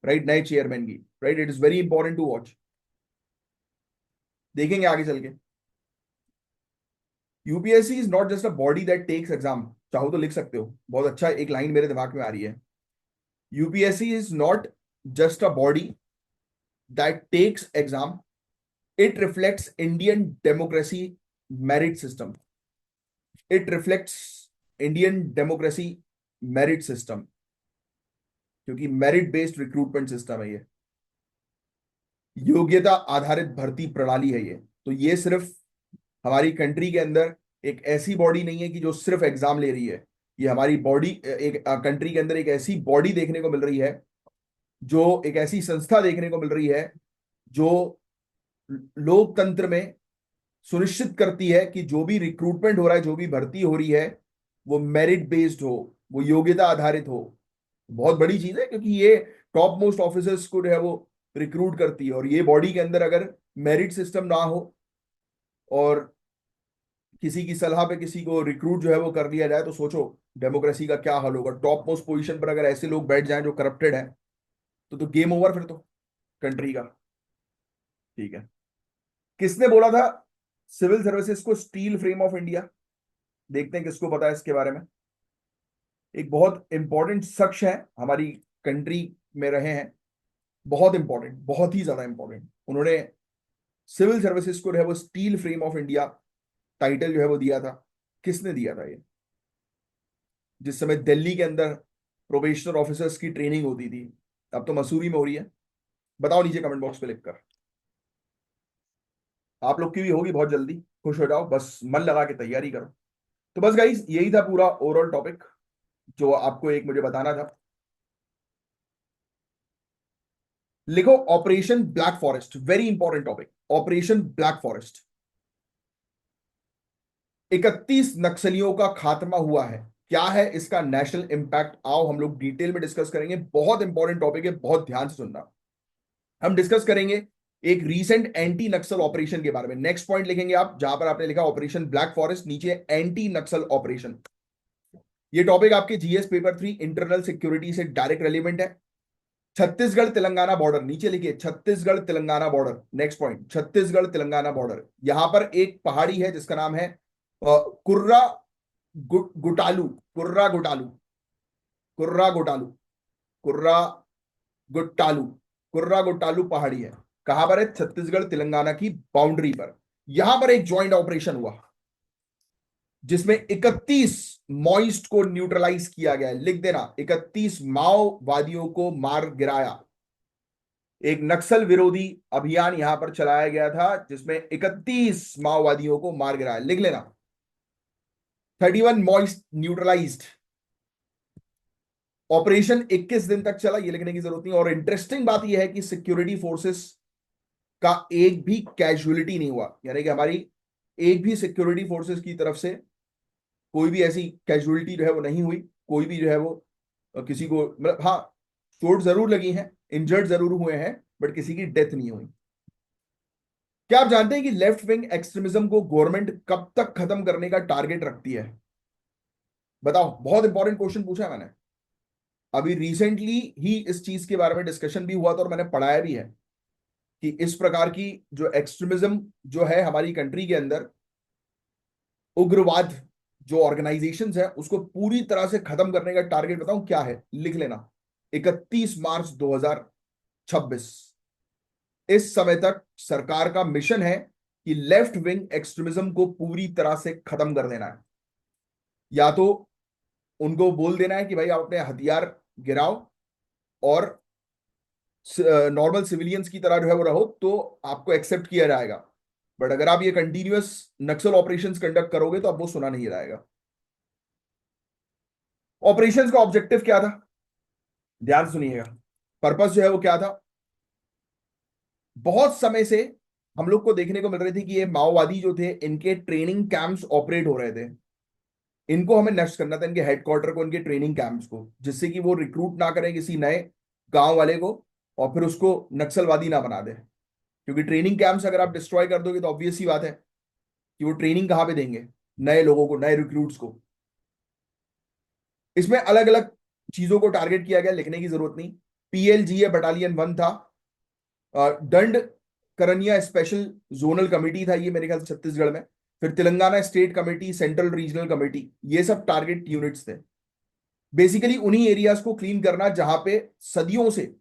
राइट, नए चेयरमैन की, right, it is very important to watch. देखेंगे आगे चल के। UPSC is not just a body that takes exam, चाहो तो लिख सकते हो, बहुत अच्छा एक लाइन मेरे दिमाग में आ रही है। UPSC is not just a body that takes exam, it reflects Indian democracy merit system, it reflects Indian democracy merit system, क्योंकि मेरिट बेस्ड रिक्रूटमेंट सिस्टम है ये, योग्यता आधारित भर्ती प्रणाली है ये। तो ये सिर्फ हमारी कंट्री के अंदर एक ऐसी बॉडी नहीं है कि जो सिर्फ एग्जाम ले रही है, ये हमारी बॉडी एक कंट्री के अंदर एक ऐसी बॉडी देखने को मिल रही है, जो एक ऐसी संस्था देखने को मिल रही है जो लोकतंत्र में सुनिश्चित करती है कि जो भी रिक्रूटमेंट हो रहा है, जो भी भर्ती हो रही है, वो मेरिट बेस्ड हो, वो योग्यता आधारित हो, बहुत बड़ी चीज है, क्योंकि ये टॉप मोस्ट ऑफिसर्स को जो है वो रिक्रूट करती है, और ये बॉडी के अंदर अगर मेरिट सिस्टम ना हो और किसी की सलाह पे किसी को रिक्रूट जो है वो कर लिया जाए, तो सोचो डेमोक्रेसी का क्या हाल होगा। टॉप मोस्ट पोजीशन पर अगर ऐसे लोग बैठ जाएं जो करप्टेड है, तो गेम ओवर फिर तो कंट्री का। ठीक है। किसने बोला था सिविल सर्विसेज को स्टील फ्रेम ऑफ इंडिया? देखते हैं किसको पता है इसके बारे में। एक बहुत इंपॉर्टेंट शख्स है, हमारी कंट्री में रहे हैं, बहुत इंपॉर्टेंट, बहुत ही ज्यादा इंपॉर्टेंट। उन्होंने सिविल सर्विसेज को जो है वो steel frame of India title जो है वो दिया था। किसने दिया था ये? जिस समय दिल्ली के अंदर प्रोबेशनर ऑफिसर्स की ट्रेनिंग होती थी, अब तो मसूरी में हो रही है। बताओ नीचे कमेंट बॉक्स पे लिखकर। आप लोग की भी होगी बहुत जल्दी, खुश हो जाओ, बस मन लगा के तैयारी करो। तो बस गाइस, यही था पूरा ओवरऑल टॉपिक जो आपको एक मुझे बताना था। लिखो operation black forest, very important topic, operation black forest. 31 नक्सलियों का खात्मा हुआ है, क्या है इसका नेशनल इंपैक्ट? आओ हम लोग डिटेल में डिस्कस करेंगे, बहुत इंपॉर्टेंट टॉपिक है, बहुत ध्यान से सुनना। हम डिस्कस करेंगे एक रीसेंट एंटी नक्सल ऑपरेशन के बारे में। नेक्स्ट पॉइंट लिखेंगे आप, जहां पर आपने लिखा ऑपरेशन ब्लैक फॉरेस्ट, नीचे एंटी नक्सल ऑपरेशन। ये टॉपिक आपके जीएस पेपर 3 इंटरनल सिक्योरिटी से डायरेक्ट रेलिवेंट है। छत्तीसगढ़ तेलंगाना बॉर्डर, नीचे लिखिए Chhattisgarh Telangana border. Next point, Chhattisgarh Telangana border. यहां पर एक पहाड़ी है जिसका नाम है कुर्रा गुटालू, कुर्रा गुटालू, कुर्रा गुटालू, कुर्रा गुट्टालू, कुर्रा गुट्टालू पहाड़ी है। कहां पर है? छत्तीसगढ़ तेलंगाना की बाउंड्री पर। यहां पर एक ज्वाइंट ऑपरेशन हुआ जिसमें 31 मॉइस्ट को न्यूट्रलाइज किया गया है। लिख देना, 31 माओवादियों को मार गिराया। एक नक्सल विरोधी अभियान यहां पर चलाया गया था जिसमें 31 माओवादियों को मार गिराया। लिख लेना, 31 मॉइस्ट न्यूट्रलाइज्ड। ऑपरेशन 21 दिन तक चला, ये लिखने की जरूरत नहीं। और इंटरेस्टिंग बात यह है कि सिक्योरिटी फोर्सेस का एक भी कैजुअलिटी नहीं हुआ, यानी कि हमारी एक भी सिक्योरिटी फोर्सेस की तरफ से कोई भी ऐसी कैजुअलिटी जो है वो नहीं हुई। कोई भी जो है वो किसी को, मतलब हाँ, चोट जरूर लगी है, इंजर्ड जरूर हुए हैं, बट किसी की डेथ नहीं हुई। क्या आप जानते हैं कि लेफ्ट विंग एक्सट्रीमिज्म को गवर्नमेंट कब तक खत्म करने का टारगेट रखती है? बताओ, बहुत इंपॉर्टेंट क्वेश्चन पूछा है मैंने। अभी रिसेंटली ही इस चीज के बारे में डिस्कशन भी हुआ था और मैंने पढ़ाया भी है कि इस प्रकार की जो एक्सट्रीमिज्म जो है हमारी कंट्री के अंदर, उग्रवाद जो ऑर्गेनाइजेशन है, उसको पूरी तरह से खत्म करने का टारगेट बताऊं क्या है? लिख लेना, 31 मार्च 2026। इस समय तक सरकार का मिशन है कि लेफ्ट विंग एक्सट्रीमिज्म को पूरी तरह से खत्म कर देना है। या तो उनको बोल देना है कि भाई आप अपने हथियार गिराओ और नॉर्मल सिविलियंस की तरह जो है वो रहो, तो आपको एक्सेप्ट किया जाएगा। बट अगर आप ये कंटिन्यूअस नक्सल ऑपरेशंस कंडक्ट करोगे तो अब वो सुना नहीं जाएगा। ऑपरेशंस का ऑब्जेक्टिव क्या था? ध्यान सुनिएगा। पर्पस जो है वो क्या था? बहुत समय से हम लोग को देखने को मिल रही थी कि ये माओवादी जो थे, इनके ट्रेनिंग कैंप्स ऑपरेट हो रहे थे। इनको हमें नष्ट करना था, इनके हेडक्वार्टर को, इनके ट्रेनिंग कैंप्स को, जिससे कि वो रिक्रूट ना करें किसी नए गांव वाले को और फिर उसको नक्सलवादी ना बना दे। क्योंकि ट्रेनिंग कैंप्स अगर आप डिस्ट्रॉय कर दोगे तो ऑब्वियस सी बात है कि वो ट्रेनिंग कहां पे देंगे नए लोगों को, नए रिक्रूट्स को। इसमें अलग अलग चीजों को टारगेट किया गया, लिखने की जरूरत नहीं। पीएलजीए बटालियन 1 था, दंड करनिया स्पेशल जोनल कमेटी था ये मेरे ख्याल से छत्तीसगढ़ में, फिर Telangana state committee, central regional committee, ये सब टारगेट यूनिट्स थे। बेसिकली उन्हीं एरियाज को क्लीन करना जहां पे सदियों से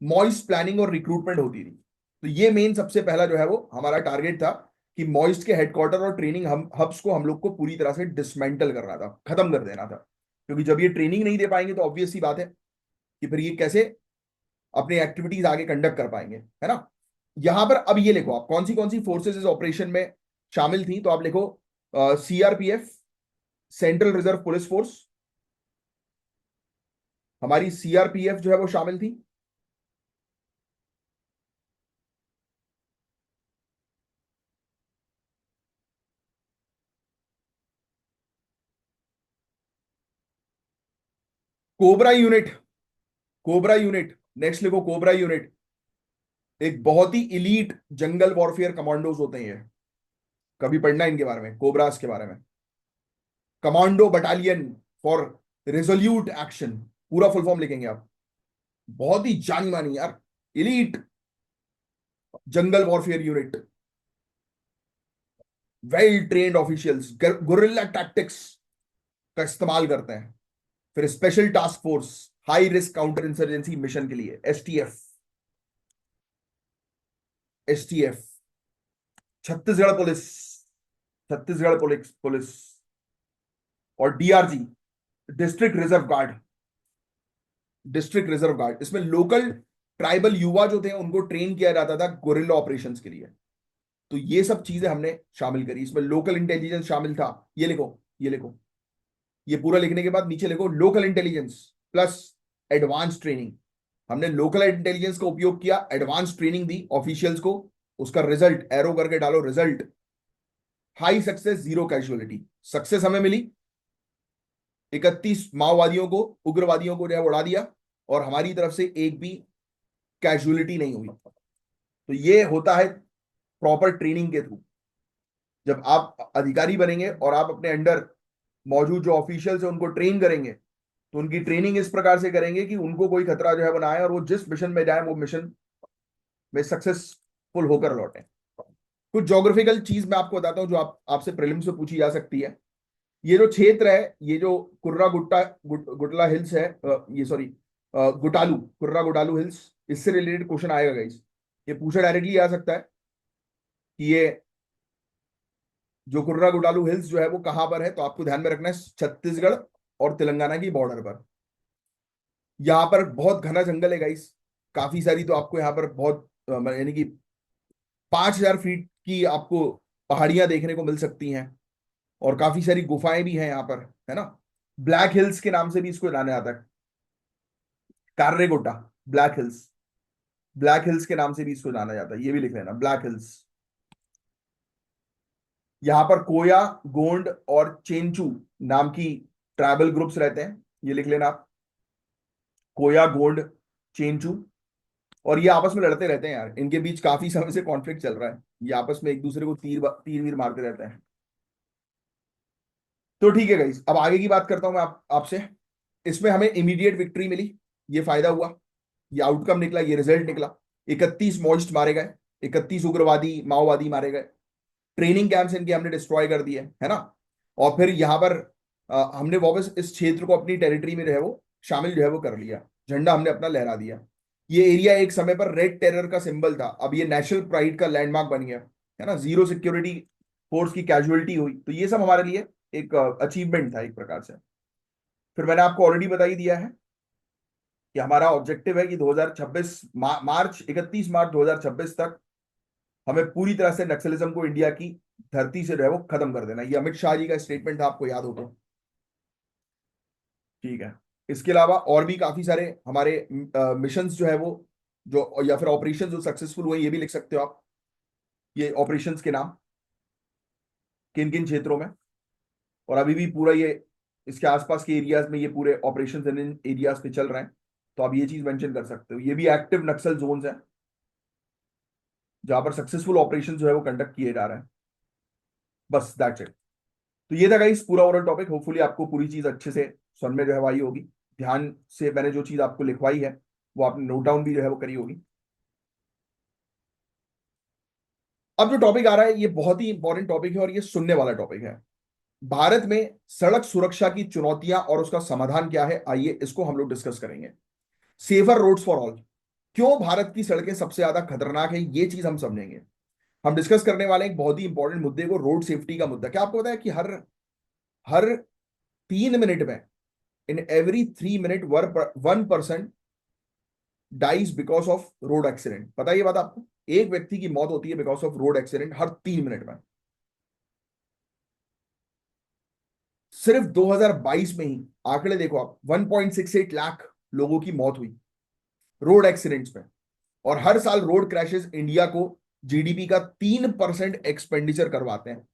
मॉइस्ट प्लानिंग और रिक्रूटमेंट होती थी। तो ये मेन सबसे पहला जो है वो हमारा टारगेट था कि मॉइस्ट के हेडक्वार्टर और ट्रेनिंग हम हब्स को हम लोग को पूरी तरह से डिसमेंटल करना था, खत्म कर देना था। क्योंकि जब ये ट्रेनिंग नहीं दे पाएंगे तो ऑब्वियस सी बात है कि फिर ये कैसे अपनी एक्टिविटीज आगे कंडक्ट कर पाएंगे, है ना? यहां पर अब ये लिखो आप कौन सी फोर्सेस इस ऑपरेशन में शामिल थी, तो आप लिखो CRPF, central reserve police force. हमारी सीआरपीएफ जो है वो शामिल थी। Cobra unit, cobra unit, next लिखो कोबरा यूनिट। एक बहुत ही इलीट जंगल वॉरफेयर कमांडोज होते हैं ये, कभी पढ़ना इनके बारे में, कोबरास के बारे में। Commando battalion for resolute action, पूरा फुल फॉर्म लिखेंगे आप। बहुत ही जानी मानी यार, elite jungle warfare unit, well trained officials, guerrilla tactics का इस्तेमाल करते हैं। फिर special task force, high risk counter insurgency mission के लिए, STF, STF. Chhattisgarh police, Chhattisgarh police police और DRG, district reserve guard, district reserve guard. इसमें लोकल ट्राइबल युवा जो थे उनको ट्रेन किया जाता था गोरिल्ला ऑपरेशंस के लिए। तो ये सब चीजें हमने शामिल करी। इसमें लोकल इंटेलिजेंस शामिल था, ये लिखो, ये लिखो। ये पूरा लिखने के बाद नीचे लिखो local intelligence plus advance training. हमने लोकल इंटेलिजेंस का उपयोग किया, एडवांस ट्रेनिंग दी ऑफिशियल्स को, उसका रिजल्ट एरो करके डालो, result high success, zero casualty. Success हमें मिली, 31 माओवादियों को, उग्रवादियों को जो है उड़ा दिया, और हमारी तरफ से एक भी कैजुअलिटी नहीं हुई। तो ये होता है प्रॉपर ट्रेनिंग के थ्रू। जब आप अधिकारी बनेंगे और आप अपने अंडर मौजूद जो ऑफिशियल्स है उनको ट्रेन करेंगे, तो उनकी ट्रेनिंग इस प्रकार से करेंगे कि उनको कोई खतरा जो है वो ना आए, और वो जिस मिशन में जाए वो मिशन में सक्सेसफुल होकर लौटे। कुछ ज्योग्राफिकल चीज मैं आपको बताता हूं जो आपसे प्रीलिम्स में पूछी जा सकती है। ये जो क्षेत्र है, ये जो कुर्रा गुट्टा गुटला हिल्स है, ये सॉरी गुटालू, कुर्रा गुटालू हिल्स, इससे रिलेटेड क्वेश्चन आएगा गाइस। ये पूछा डायरेक्टली आ सकता है कि ये जो कुर्रा गुटालू हिल्स जो है वो कहां पर है। तो आपको ध्यान में रखना है छत्तीसगढ़ और तेलंगाना की बॉर्डर पर। यहाँ पर बहुत घना जंगल है गाइस, काफी सारी। तो आपको यहाँ पर बहुत यानी कि 5,000 फीट की आपको पहाड़ियां देखने को मिल सकती हैं, और काफी सारी गुफाएं भी हैं यहाँ पर, है ना। ब्लैक हिल्स के नाम से भी इसको जाना जाता है, कार्रेगोटा, ब्लैक हिल्स, ब्लैक हिल्स के नाम से भी इसको जाना जाता है, ये भी लिख लेना, ब्लैक हिल्स। यहाँ पर कोया, गोंड और चेंचू नाम की ट्राइबल ग्रुप्स रहते हैं, ये लिख लेना आप। कोया, गोंड, चेंचू। और ये आपस में लड़ते रहते हैं यार, इनके बीच काफी समय से कॉन्फ्लिक्ट चल रहा है, ये आपस में एक दूसरे को तीर वीर मारते रहते हैं। तो ठीक है गाइस, अब आगे की बात करता हूं मैं आपसे। इसमें हमें इमीडिएट विक्ट्री मिली, ये फायदा हुआ, ये आउटकम निकला, ये रिजल्ट निकला। 31 मॉइस्ट मारे गए, 31 उग्रवादी माओवादी मारे गए। ट्रेनिंग कैंप्स इनके हमने डिस्ट्रॉय कर दिए, है ना। और फिर यहाँ पर हमने वापस इस क्षेत्र को अपनी टेरिटरी में जो है वो शामिल जो है वो कर लिया, झंडा हमने अपना लहरा दिया। ये एरिया एक समय पर रेड टेरर का सिंबल था, अब ये नेशनल प्राइड का लैंडमार्क बन गया, है ना। जीरो सिक्योरिटी फोर्स की कैजुअलिटी हुई, तो ये सब हमारे लिए एक अचीवमेंट था एक प्रकार से। फिर मैंने आपको ऑलरेडी बता ही दिया है कि हमारा ऑब्जेक्टिव है कि 2026 मार्च 31 मार्च 2026 तक हमें पूरी तरह से नक्सलिज्म को इंडिया की धरती से जो है वो खत्म कर देना। ये अमित शाह जी का स्टेटमेंट था, आपको याद हो तो। ठीक है, इसके अलावा और भी काफी सारे हमारे मिशंस जो है वो, जो या फिर ऑपरेशन जो सक्सेसफुल हुए, ये भी लिख सकते हो आप, ये ऑपरेशंस के नाम किन किन क्षेत्रों में। और अभी भी पूरा ये इसके आसपास के एरियाज में ये पूरे ऑपरेशंस इन एरियाज पे चल रहे हैं, तो आप ये चीज मेंशन कर सकते हो। ये भी एक्टिव नक्सल जोन्स हैं जहां पर सक्सेसफुल ऑपरेशन जो है वो कंडक्ट किए जा रहे हैं। बस दैट्स इट। तो ये था गाइस पूरा ओवरऑल टॉपिक। होपफुली आपको पूरी चीज अच्छे से समझ में जो है वो आई होगी। ध्यान से मैंने जो चीज आपको लिखवाई है वो आपने नोट डाउन भी जो है वो करी होगी। अब जो टॉपिक आ रहा है ये बहुत ही इंपॉर्टेंट टॉपिक है और ये सुनने वाला टॉपिक है। भारत में सड़क सुरक्षा की चुनौतियां और उसका समाधान क्या है, आइए इसको हम लोग डिस्कस करेंगे। सेफर रोड्स फॉर ऑल, क्यों भारत की सड़कें सबसे ज्यादा खतरनाक है, ये चीज हम समझेंगे। हम डिस्कस करने वाले हैं एक बहुत ही इंपॉर्टेंट मुद्दे को, रोड सेफ्टी का मुद्दा। क्या आपको पता है कि हर हर 3 मिनट में, in every 3 minute 1 person dies because of road accident. पता है ये बात आपको? एक व्यक्ति की मौत होती है because of road accident her 3 minute में। सिर्फ 2022 में ही आंकड़े देखो आप, 1.68 लाख लोगों की मौत हुई रोड एक्सीडेंट्स में। और हर साल रोड क्रैशेस इंडिया को जीडीपी का 3% एक्सपेंडिचर करवाते हैं।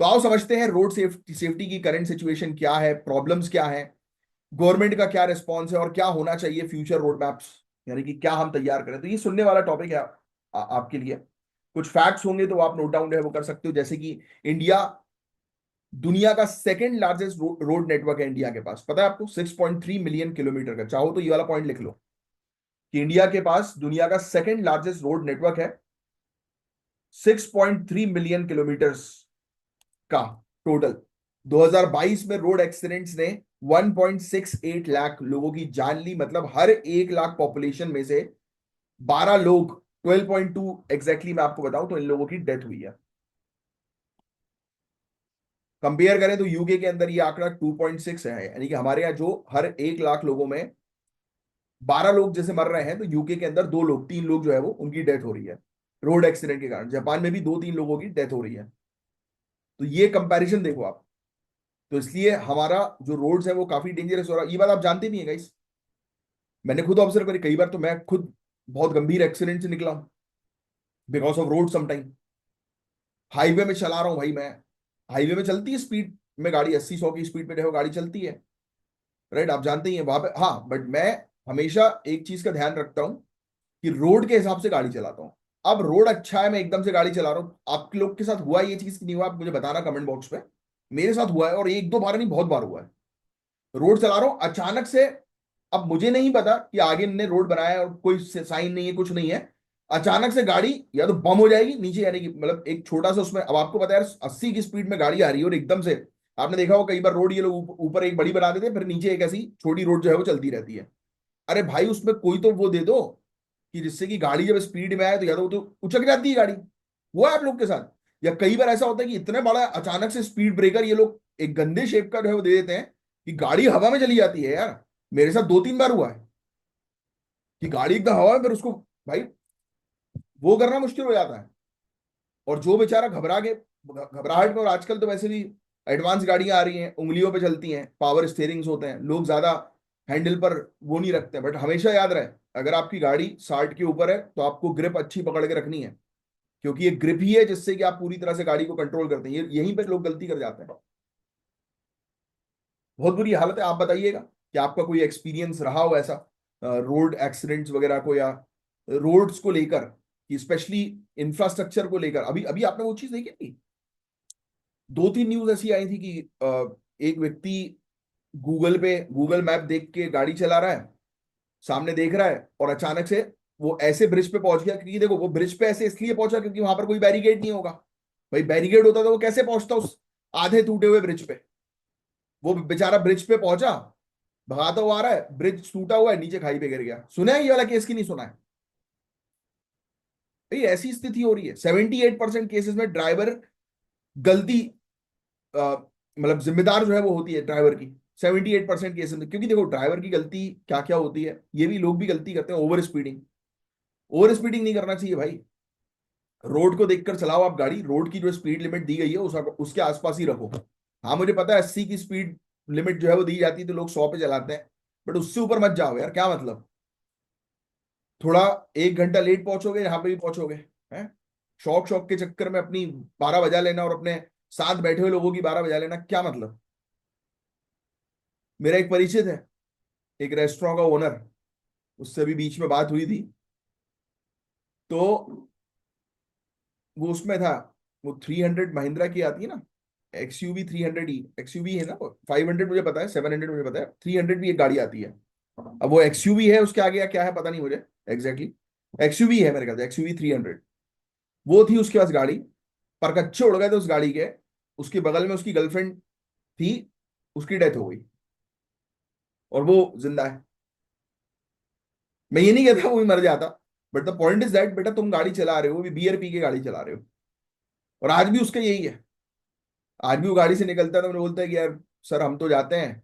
तो आओ समझते हैं रोड सेफ्टी की करंट सिचुएशन क्या है, प्रॉब्लम्स क्या है, गवर्नमेंट का क्या रिस्पॉन्स है और क्या होना चाहिए फ्यूचर रोड मैप्स, यानी कि क्या हम तैयार करें। तो ये सुनने वाला टॉपिक है आपके लिए। कुछ फैक्ट्स होंगे तो आप नोट डाउन है वो कर सकते हो, जैसे कि इंडिया दुनिया का सेकंड लार्जेस्ट रोड नेटवर्क है इंडिया के पास, पता है आपको? 6.3 मिलियन किलोमीटर का। चाहो तो ये वाला पॉइंट लिख लो कि इंडिया के पास दुनिया का सेकंड लार्जेस्ट रोड नेटवर्क है, 6.3 मिलियन किलोमीटर्स का टोटल। 2022 में रोड एक्सीडेंट्स ने 1.68 लाख लोगों की जान ली, मतलब हर 1 लाख पॉपुलेशन में से 12 लोग, 12.2 एग्जैक्टली मैं आपको बताऊं तो इन लोगों की डेथ हुई है। कंपेयर करें तो यूके के अंदर ये आंकड़ा 2.6 है, यानी कि हमारे यहाँ जो हर 1 लाख लोगों में 12 लोग जैसे मर रहे हैं, तो यूके के अंदर 2 लोग 3 लोग जो है वो उनकी डेथ हो रही है रोड एक्सीडेंट के कारण। जापान में भी 2-3 लोगों की डेथ हो रही है। तो ये कंपैरिजन देखो आप। तो इसलिए हमारा जो रोड्स है वो काफी डेंजरस हो रहा है। ये बात आप जानते नहीं है गाइस, मैंने खुद ऑब्जर्व करी कई बार, तो मैं खुद बहुत गंभीर एक्सीडेंट से निकला हूं because of road. Sometime highway में चला रहा हूं भाई मैं, हाईवे में चलती है स्पीड में गाड़ी, 80-100 की स्पीड में देखो गाड़ी चलती है, राइट? आप जानते ही हैं वहां पे। हाँ, बट मैं हमेशा एक चीज का ध्यान रखता हूँ कि रोड के हिसाब से गाड़ी चलाता हूँ। अब रोड अच्छा है, मैं एकदम से गाड़ी चला रहा हूँ। आप लोग के साथ हुआ ये चीज कि नहीं हुआ, आप मुझे बताना कमेंट बॉक्स पे। मेरे साथ हुआ है, और एक दो बार नहीं, बहुत बार हुआ है। रोड चला रहा हूँ अचानक से, अब मुझे नहीं पता कि आगे ने रोड बनाया है और कोई साइन नहीं है, कुछ नहीं है, अचानक से गाड़ी या तो बम हो जाएगी नीचे, यानी कि मतलब एक छोटा सा उसमें, अब आपको पता है यार 80 की स्पीड में गाड़ी आ रही है और एकदम से, आपने देखा हो कई बार रोड ये लोग ऊपर एक बड़ी बना देते हैं, फिर नीचे एक ऐसी छोटी रोड जो है वो चलती रहती है। अरे भाई उसमें कोई तो वो दे दो कि जिससे कि गाड़ी जब स्पीड में आए तो या तो वो तो उचक जाती है गाड़ी। वो है आप लोग के साथ? या कई बार ऐसा होता है कि इतने बड़ा अचानक से स्पीड ब्रेकर ये लोग एक गंदे शेप का जो है वो दे देते हैं कि गाड़ी हवा में चली जाती है यार। मेरे साथ 2-3 बार हुआ है कि गाड़ी एकदम हवा में, फिर उसको भाई वो करना मुश्किल हो जाता है। और जो बेचारा घबराहट में, और आजकल तो वैसे भी एडवांस गाड़ियां आ रही हैं, उंगलियों पे चलती हैं, पावर स्टेयरिंग्स होते हैं, लोग ज्यादा हैंडल पर वो नहीं रखते हैं। बट हमेशा याद रहे, अगर आपकी गाड़ी 60 के ऊपर है तो आपको ग्रिप अच्छी पकड़ के रखनी है, क्योंकि ये ग्रिप ही है जिससे कि आप पूरी तरह से गाड़ी को कंट्रोल करते हैं। यहीं पे लोग गलती कर जाते हैं। बहुत बुरी हालत है। आप बताइएगा कि आपका कोई एक्सपीरियंस रहा हो ऐसा रोड एक्सीडेंट्स वगैरह को, या रोड्स को लेकर, कि स्पेशली इंफ्रास्ट्रक्चर को लेकर। अभी अभी आपने वो चीज देखी थी, 2-3 न्यूज ऐसी आई थी कि एक व्यक्ति गूगल मैप देख के गाड़ी चला रहा है, सामने देख रहा है, और अचानक से वो ऐसे ब्रिज पे पहुंच गया, क्योंकि देखो वो ब्रिज पे ऐसे इसलिए पहुंचा क्योंकि वहां पर कोई बैरिकेड नहीं होगा। भाई बैरिकेड होता तो वो कैसे पहुंचता उस आधे टूटे हुए ब्रिज पे? वो बेचारा ब्रिज पे पहुंचा, भगाता हुआ आ रहा है, ब्रिज टूटा हुआ है, नीचे खाई पे गिर गया। सुना है ये वाला केस की नहीं सुना है? भाई ऐसी स्थिति हो रही है। 78% केसेस में ड्राइवर गलती, मतलब जिम्मेदार जो है वो होती है ड्राइवर की, 78% केसेस में। क्योंकि देखो ड्राइवर की गलती क्या क्या होती है, ये भी लोग भी गलती करते हैं, ओवर स्पीडिंग। ओवर स्पीडिंग नहीं करना चाहिए भाई। रोड को देखकर चलाओ आप गाड़ी, रोड की जो स्पीड लिमिट दी गई है उसके आसपास ही रखो। हाँ मुझे पता है 80 की स्पीड लिमिट जो है वो दी जाती है तो लोग 100 पे चलाते हैं, बट उससे ऊपर मत जाओ यार, क्या मतलब? थोड़ा 1 घंटा लेट पहुंचोगे, यहाँ पे भी पहुंचोगे हैं? शौक शौक के चक्कर में अपनी 12 बजा लेना और अपने साथ बैठे हुए लोगों की 12 बजा लेना, क्या मतलब? मेरा एक परिचित है, एक रेस्टोरेंट का ओनर, उससे भी बीच में बात हुई थी। तो वो उसमें था, वो 300 महिंद्रा की आती है ना, एक्सयूवी 300 ही एक्सयूवी है ना। 500 मुझे पता है, 700 मुझे पता है, 300 भी एक गाड़ी आती है। अब वो एक्सयूवी है, उसके आगे या क्या है पता नहीं मुझे एग्जैक्टली। एक्सयूवी है मेरे ख्याल से, एक्सयूवी 300 वो थी उसके पास गाड़ी। पर कच्चे उड़ गए थे उस गाड़ी के। उसके बगल में उसकी गर्लफ्रेंड थी, उसकी डेथ हो गई, और वो जिंदा है। मैं ये नहीं कहता वो भी मर जाता, but the point is that बेटा तुम गाड़ी चला रहे हो, भी बियर पी के गाड़ी चला रहे हो। और आज भी उसका यही है। आज भी वो गाड़ी से निकलता है तो मैंने बोलता है कि यार सर हम तो जाते हैं,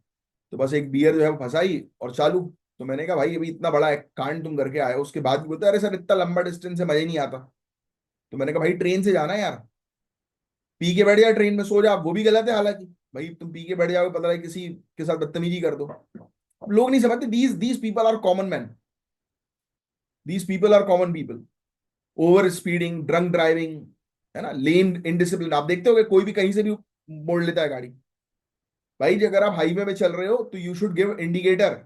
तो बस एक बियर जो है वो फंसाई और चालू। तो मैंने कहा भाई अभी इतना बड़ा एक कांड तुम करके आए हो, उसके बाद भी बोलते हैं, अरे सर इतना लंबा डिस्टेंस है, मजा ही नहीं आता। तो मैंने कहा भाई ट्रेन से जाना है यार, पी के बैठ जा ट्रेन में, सो जा। वो भी गलत है हालांकि, भाई तुम पी के बैठ जाओगे, पता है किसी के साथ बदतमीजी कर दो। अब लोग नहीं समझते, these these people are common man, these people are common people. Over speeding, drunk driving, है ना, लेन इनडिसिप्लिन। आप देखते होगे कोई भी कहीं से भी मोड़ लेता है गाड़ी, भाई अगर आप हाईवे में चल रहे हो तो यू शुड गिव इंडिकेटर,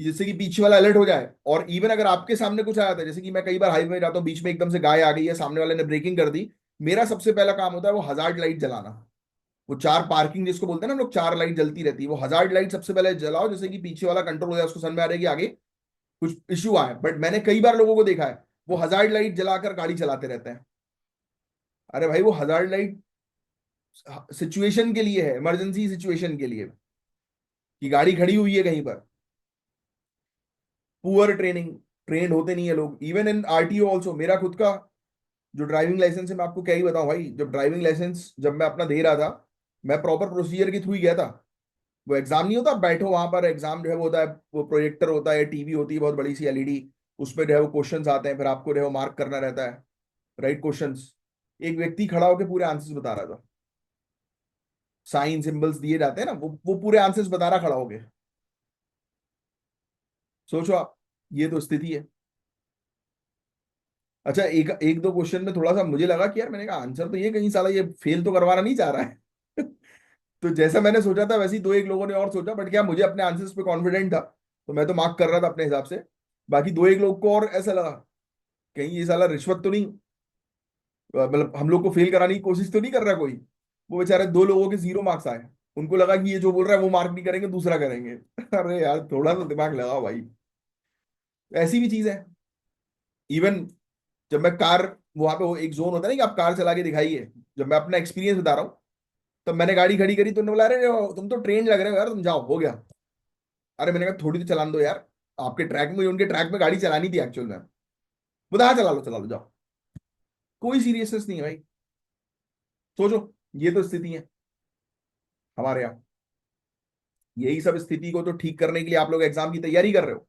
जिससे कि पीछे वाला अलर्ट हो जाए। और इवन अगर आपके सामने कुछ आया था, जैसे कि मैं कई बार हाईवे में जाता हूँ, बीच में एकदम से गाय आ गई है, सामने वाले ने ब्रेकिंग कर दी, मेरा सबसे पहला काम होता है वो हजार्ड लाइट जलाना। वो चार पार्किंग जिसको बोलते हैं ना हम लोग, चार लाइट जलती रहती है, वो हजार्ड लाइट सबसे पहले जलाओ, जैसे कि पीछे वाला कंट्रोल हो जाए, उसको समझ में आ रहा है कि आगे कुछ इश्यू आए। बट मैंने कई बार लोगों को देखा है वो हजार्ड लाइट जलाकर गाड़ी चलाते रहते हैं। अरे भाई वो हजार्ड लाइट सिचुएशन के लिए है, इमरजेंसी सिचुएशन के लिए, कि गाड़ी खड़ी हुई है कहीं पर। पुअर ट्रेनिंग, ट्रेंड होते नहीं है लोग, इवन इन आरटीओ ऑल्सो। मेरा खुद का जो ड्राइविंग लाइसेंस है, मैं आपको क्या ही बताऊं भाई, जब ड्राइविंग लाइसेंस जब मैं अपना दे रहा था, मैं प्रॉपर प्रोसीजर के थ्रू ही गया था। वो एग्जाम नहीं होता, आप बैठो वहां पर, एग्जाम जो है वो होता है, वो प्रोजेक्टर होता है, टीवी होती है बहुत बड़ी सी एलईडी, उसमें जो है वो क्वेश्चंस आते हैं, फिर आपको जो है वो मार्क करना रहता है, राइट क्वेश्चंस। एक व्यक्ति खड़ा होकर पूरे आंसर्स बता रहा था, साइन सिंबल्स दिए जाते हैं ना, वो पूरे आंसर्स बता रहा खड़ा होके। सोचो आप, ये तो स्थिति है। अच्छा, एक एक दो क्वेश्चन में थोड़ा सा मुझे लगा कि यार, मैंने कहा आंसर तो ये कहीं साला ये फेल तो करवाना नहीं चाह रहा है। तो जैसा मैंने सोचा था वैसे ही दो एक लोगों ने और सोचा, बट क्या मुझे अपने आंसर्स पे कॉन्फिडेंट था, तो मैं तो मार्क कर रहा था अपने हिसाब से। बाकी दो एक लोग को और ऐसा लगा कहीं ये साला रिश्वत तो नहीं, मतलब हम लोग को फेल कराने की कोशिश तो नहीं कर रहा कोई। वो बेचारे दो लोगों के 0 मार्क्स आए, उनको लगा कि ये जो बोल रहा है वो मार्क नहीं करेंगे, दूसरा करेंगे। अरे यार थोड़ा सा दिमाग लगाओ भाई। ऐसी भी चीज है। इवन जब मैं कार, वहां पे वो एक जोन होता है ना कि आप कार चला के दिखाइए, जब मैं अपना एक्सपीरियंस बता रहा हूँ, तो मैंने गाड़ी खड़ी करी तो उन्होंने बोला अरे तुम तो ट्रेन लग रहे हो यार, तुम जाओ हो गया। अरे मैंने कहा थोड़ी तो चलान दो यार, आपके ट्रैक में, उनके ट्रैक में गाड़ी चलानी थी एक्चुअल में। बोला हाँ चला लो जाओ। कोई सीरियसनेस नहीं है भाई। सोचो, ये तो स्थिति है हमारे यहाँ। यही सब स्थिति को तो ठीक करने के लिए आप लोग एग्जाम की तैयारी कर रहे हो।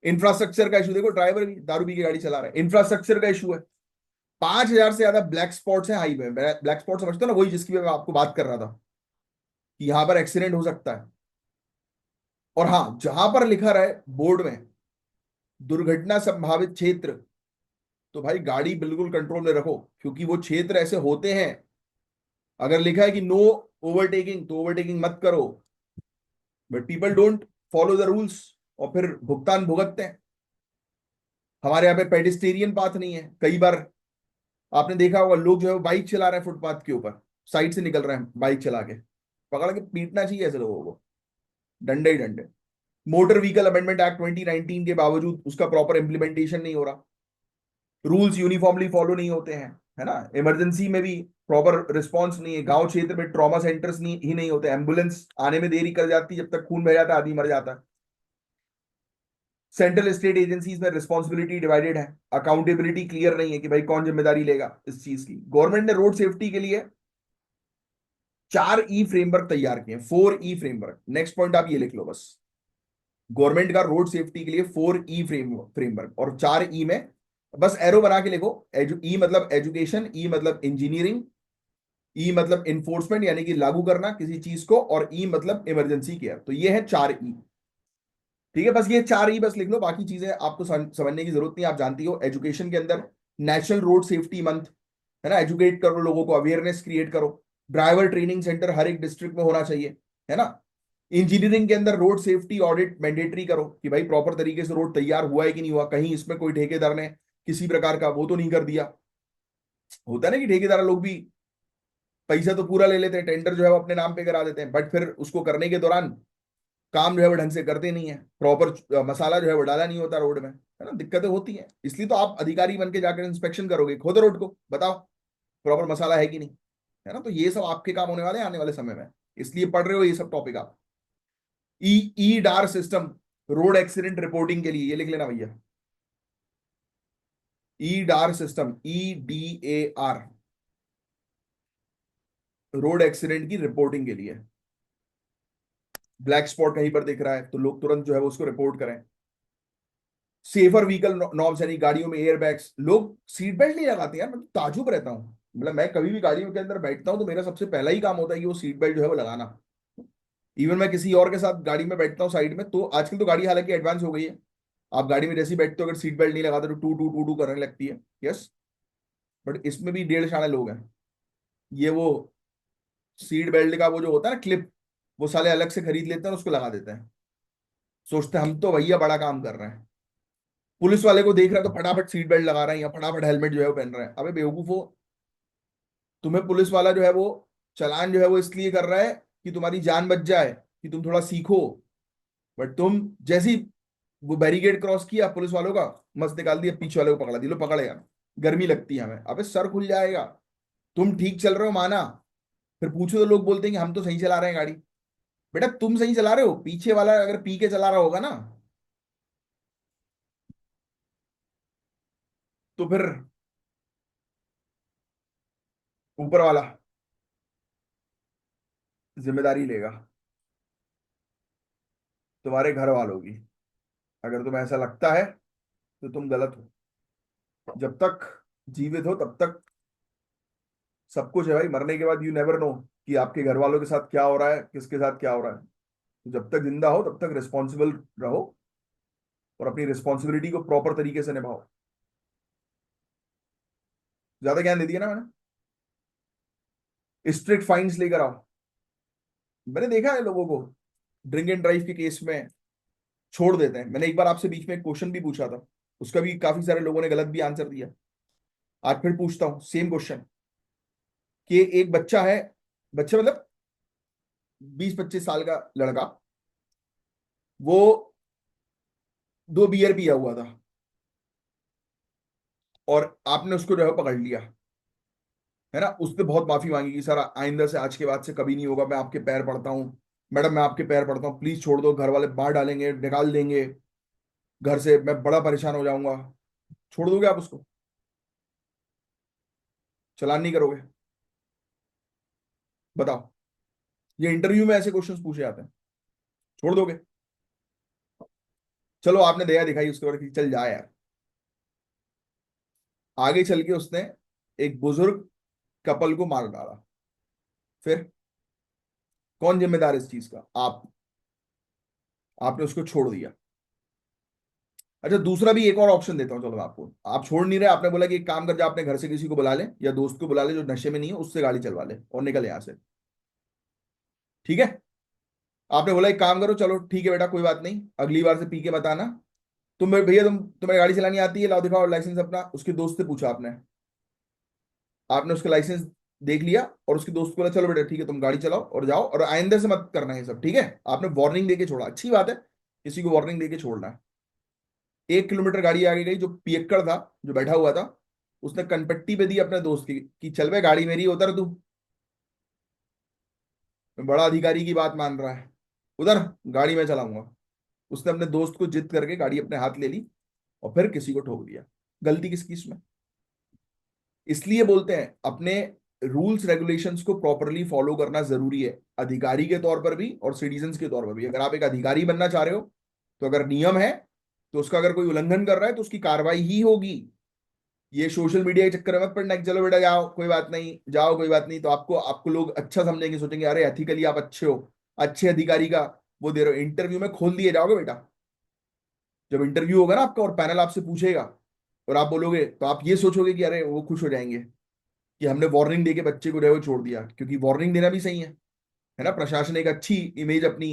इंफ्रास्ट्रक्चर का इशू देखो, ड्राइवर भी दारू पी के गाड़ी चला रहा है, इंफ्रास्ट्रक्चर का इशू है। 5,000 से ज्यादा ब्लैक स्पॉट्स हैं हाईवे। ब्लैक स्पॉट समझते हो ना, वही जिसकी मैं आपको बात कर रहा था कि यहां पर एक्सीडेंट हो सकता है। और हाँ, जहां पर लिखा रहे बोर्ड में दुर्घटना संभावित क्षेत्र, तो भाई गाड़ी बिल्कुल कंट्रोल में रखो, क्योंकि वो क्षेत्र ऐसे होते हैं। अगर लिखा है कि नो ओवरटेकिंग, तो ओवरटेकिंग मत करो, but people don't follow the rules, और फिर भुगतान भुगतते हैं। हमारे यहाँ पे पेडिस्टेरियन पाथ नहीं है कई बार। आपने देखा होगा लोग जो है वो बाइक चला रहे हैं फुटपाथ के ऊपर, साइड से निकल रहे हैं बाइक चला के, पकड़ के पीटना चाहिए ऐसे लोगों को, डंडे ही डंडे। मोटर व्हीकल अमेंडमेंट एक्ट 2019 के बावजूद उसका प्रॉपर इंप्लीमेंटेशन नहीं हो रहा, रूल्स यूनिफॉर्मली फॉलो नहीं होते हैं, है ना। इमरजेंसी में भी प्रॉपर रिस्पॉन्स नहीं है, गांव क्षेत्र में ट्रॉमा सेंटर्स नहीं ही नहीं होते, एम्बुलेंस आने में देरी कर जाती है, जब तक खून बह जाता है आदमी मर जाता है। सेंट्रल स्टेट एजेंसीज में रिस्पॉन्सिबिलिटी डिवाइडेड है, अकाउंटेबिलिटी क्लियर नहीं है कि भाई कौन जिम्मेदारी लेगा इस चीज की। गवर्नमेंट ने रोड सेफ्टी के लिए 4 ई फ्रेमवर्क तैयार किए, 4 ई फ्रेमवर्क। नेक्स्ट पॉइंट आप ये लिख लो बस, गवर्नमेंट का रोड सेफ्टी के लिए 4 ई फ्रेमवर्क, और 4 ई में बस एरो बना के लिखो। ई मतलब एजुकेशन, ई मतलब इंजीनियरिंग, ई मतलब इन्फोर्समेंट यानी कि लागू करना किसी चीज को, और ई मतलब इमरजेंसी केयर। तो ये है 4 ई। ठीक है, बस ये 4 ई बस लिख लो, बाकी चीजें आपको समझने की जरूरत नहीं, आप जानती हो। एजुकेशन के अंदर नेशनल रोड सेफ्टी मंथ, है ना, एजुकेट करो लोगों को, अवेयरनेस क्रिएट करो। ड्राइवर ट्रेनिंग सेंटर हर एक डिस्ट्रिक्ट में होना चाहिए, है ना। इंजीनियरिंग के अंदर रोड सेफ्टी ऑडिट मैंडेटरी करो, कि भाई प्रॉपर तरीके से रोड तैयार हुआ है कि नहीं हुआ, कहीं इसमें कोई ठेकेदार ने किसी प्रकार का वो तो नहीं कर दिया। होता है ना कि ठेकेदार लोग भी पैसा तो पूरा ले लेते हैं, टेंडर जो है वो अपने नाम पे करा देते हैं, बट फिर उसको करने के दौरान काम जो है वो ढंग से करते नहीं है, प्रॉपर मसाला जो है वो डाला नहीं होता रोड में, है ना। दिक्कतें होती हैं, इसलिए तो आप अधिकारी बन के जाकर इंस्पेक्शन करोगे, खोदो रोड को, बताओ प्रॉपर मसाला है कि नहीं, है ना। तो ये सब आपके काम होने वाले हैं आने वाले समय में, इसलिए पढ़ रहे हो ये सब टॉपिक आप। ई ई डार सिस्टम, रोड एक्सीडेंट रिपोर्टिंग के लिए, ये लिख लेना भैया। ई डार सिस्टम, EDAR, रोड एक्सीडेंट की रिपोर्टिंग के लिए। ब्लैक स्पॉट कहीं पर दिख रहा है तो लोग तुरंत जो है वो उसको रिपोर्ट करें। सेफर व्हीकल नॉर्म्स, यानी गाड़ियों में एयर बैग्स, लोग सीट बेल्ट नहीं लगाते यार, मैं तो ताजुब रहता हूँ। मतलब मैं कभी भी गाड़ियों के अंदर बैठता हूँ तो मेरा सबसे पहला ही काम होता है कि वो सीट बेल्ट जो है वो लगाना। इवन मैं किसी और के साथ गाड़ी में बैठता हूँ साइड में, तो आजकल तो गाड़ी हालांकि एडवांस हो गई है, आप गाड़ी में जैसे ही बैठते हो अगर सीट बेल्ट नहीं लगाते तो टू टू टू टू करने लगती है। यस, बट इसमें भी 1.5 शाणे लोग हैं, ये वो सीट बेल्ट का वो जो होता है ना क्लिप, वो साले अलग से खरीद लेते हैं और उसको लगा देते हैं। सोचते हैं हम तो भैया बड़ा काम कर रहे हैं। पुलिस वाले को देख रहे हैं तो फटाफट सीट बेल्ट लगा रहे हैं या फटाफट हेलमेट जो है वो पहन रहे हैं। अबे बेवकूफो, तुम्हें पुलिस वाला जो है वो चालान जो है वो इसलिए कर रहा है कि तुम्हारी जान बच जाए, कि तुम थोड़ा सीखो। बट तुम जैसी वो बैरिकेड क्रॉस किया पुलिस वालों का, मस्त निकाल दिया, पीछे वाले को पकड़ा दिया, लो पकड़ यार, गर्मी लगती है हमें। अबे सर खुल जाएगा। तुम ठीक चल रहे हो माना, फिर पूछो तो लोग बोलते हैं कि हम तो सही चला रहे हैं गाड़ी। बेटा तुम सही चला रहे हो, पीछे वाला अगर पी के चला रहा होगा ना, तो फिर ऊपर वाला जिम्मेदारी लेगा, तुम्हारे घर वालों की। अगर तुम्हें ऐसा लगता है तो तुम गलत हो। जब तक जीवित हो तब तक सब कुछ है भाई, मरने के बाद यू नेवर नो कि आपके घर वालों के साथ क्या हो रहा है, किसके साथ क्या हो रहा है। तो जब तक जिंदा हो तब तक रिस्पॉन्सिबल रहो और अपनी रिस्पॉन्सिबिलिटी को प्रॉपर तरीके से निभाओ। ज्यादा ज्ञान दे दिया ना मैंने। स्ट्रिक्ट फाइन्स लेकर आओ। मैंने देखा है लोगों को ड्रिंक एंड ड्राइव के केस में छोड़ देते हैं। मैंने एक बार आपसे बीच में एक क्वेश्चन भी पूछा था, उसका भी काफी सारे लोगों ने गलत भी आंसर दिया। आज फिर पूछता हूँ सेम क्वेश्चन, कि एक बच्चा है, बच्चा मतलब 20-25 साल का लड़का, वो 2 बियर पिया हुआ था और आपने उसको जो है पकड़ लिया, है ना। उसने बहुत माफी मांगी कि सर आइंदा से, आज के बाद से कभी नहीं होगा, मैं आपके पैर पड़ता हूँ, मैडम मैं आपके पैर पड़ता हूँ, प्लीज छोड़ दो, घर वाले मार डालेंगे, निकाल देंगे घर से, मैं बड़ा परेशान हो जाऊंगा। छोड़ दोगे आप उसको? चलान नहीं करोगे? बताओ। ये इंटरव्यू में ऐसे क्वेश्चंस पूछे जाते हैं, छोड़ दोगे? चलो आपने दया दिखाई उसके बाद कि चल जा यार। आगे चल के उसने एक बुजुर्ग कपल को मार डाला, फिर कौन जिम्मेदार है इस चीज का? आप। आपने उसको छोड़ दिया। अच्छा दूसरा भी एक और ऑप्शन देता हूँ चलो मैं आपको। आप छोड़ नहीं रहे, आपने बोला कि एक काम कर, जा अपने घर से किसी को बुला ले या दोस्त को बुला ले जो नशे में नहीं है, उससे गाड़ी चलवा ले और निकल यहाँ से। ठीक है। आपने बोला एक काम करो, चलो ठीक है बेटा कोई बात नहीं, अगली बार से पी के मत आना। भैया तुम्हें गाड़ी चलानी आती है, लाओ दिखाओ लाइसेंस अपना। उसके दोस्त से पूछा आपने, आपने उसका लाइसेंस देख लिया और उसके दोस्त को बोला चलो बेटा ठीक है तुम गाड़ी चलाओ और जाओ, और आइंदा से मत करना ये सब, ठीक है। आपने वार्निंग देके छोड़ा, अच्छी बात है, किसी को वार्निंग देके छोड़ना है। 1 किलोमीटर गाड़ी आगे गई, जो पियक्कड़ था जो बैठा हुआ था, उसने कनपट्टी पे दी अपने दोस्त की कि चल बे गाड़ी मेरी, उतर तू, बड़ा अधिकारी की बात मान रहा है, उधर, गाड़ी में चलाऊंगा। उसने अपने दोस्त को जिद करके गाड़ी अपने हाथ ले ली और फिर किसी को ठोक दिया। गलती किसकी इसमें? इसलिए बोलते हैं अपने रूल्स रेगुलेशंस को प्रॉपरली फॉलो करना जरूरी है, अधिकारी के तौर पर भी और सिटीजन्स के तौर पर भी। अगर आप एक अधिकारी बनना चाह रहे हो तो अगर नियम है तो उसका अगर कोई उल्लंघन कर रहा है तो उसकी कार्रवाई ही होगी। ये सोशल मीडिया के चक्कर में मत पड़ना कि चलो बेटा जाओ कोई बात नहीं, जाओ कोई बात नहीं, तो आपको आपको लोग अच्छा समझेंगे, सोचेंगे अरे एथिकली आप अच्छे हो, अच्छे अधिकारी का वो दे रहे हो। इंटरव्यू में खोल दिए जाओगे बेटा। जब इंटरव्यू होगा ना आपका और पैनल आपसे पूछेगा और आप बोलोगे, तो आप ये सोचोगे कि अरे वो खुश हो जाएंगे कि हमने वार्निंग देके बच्चे को जो है वो छोड़ दिया, क्योंकि वार्निंग देना भी सही है ना। प्रशासन एक अच्छी इमेज अपनी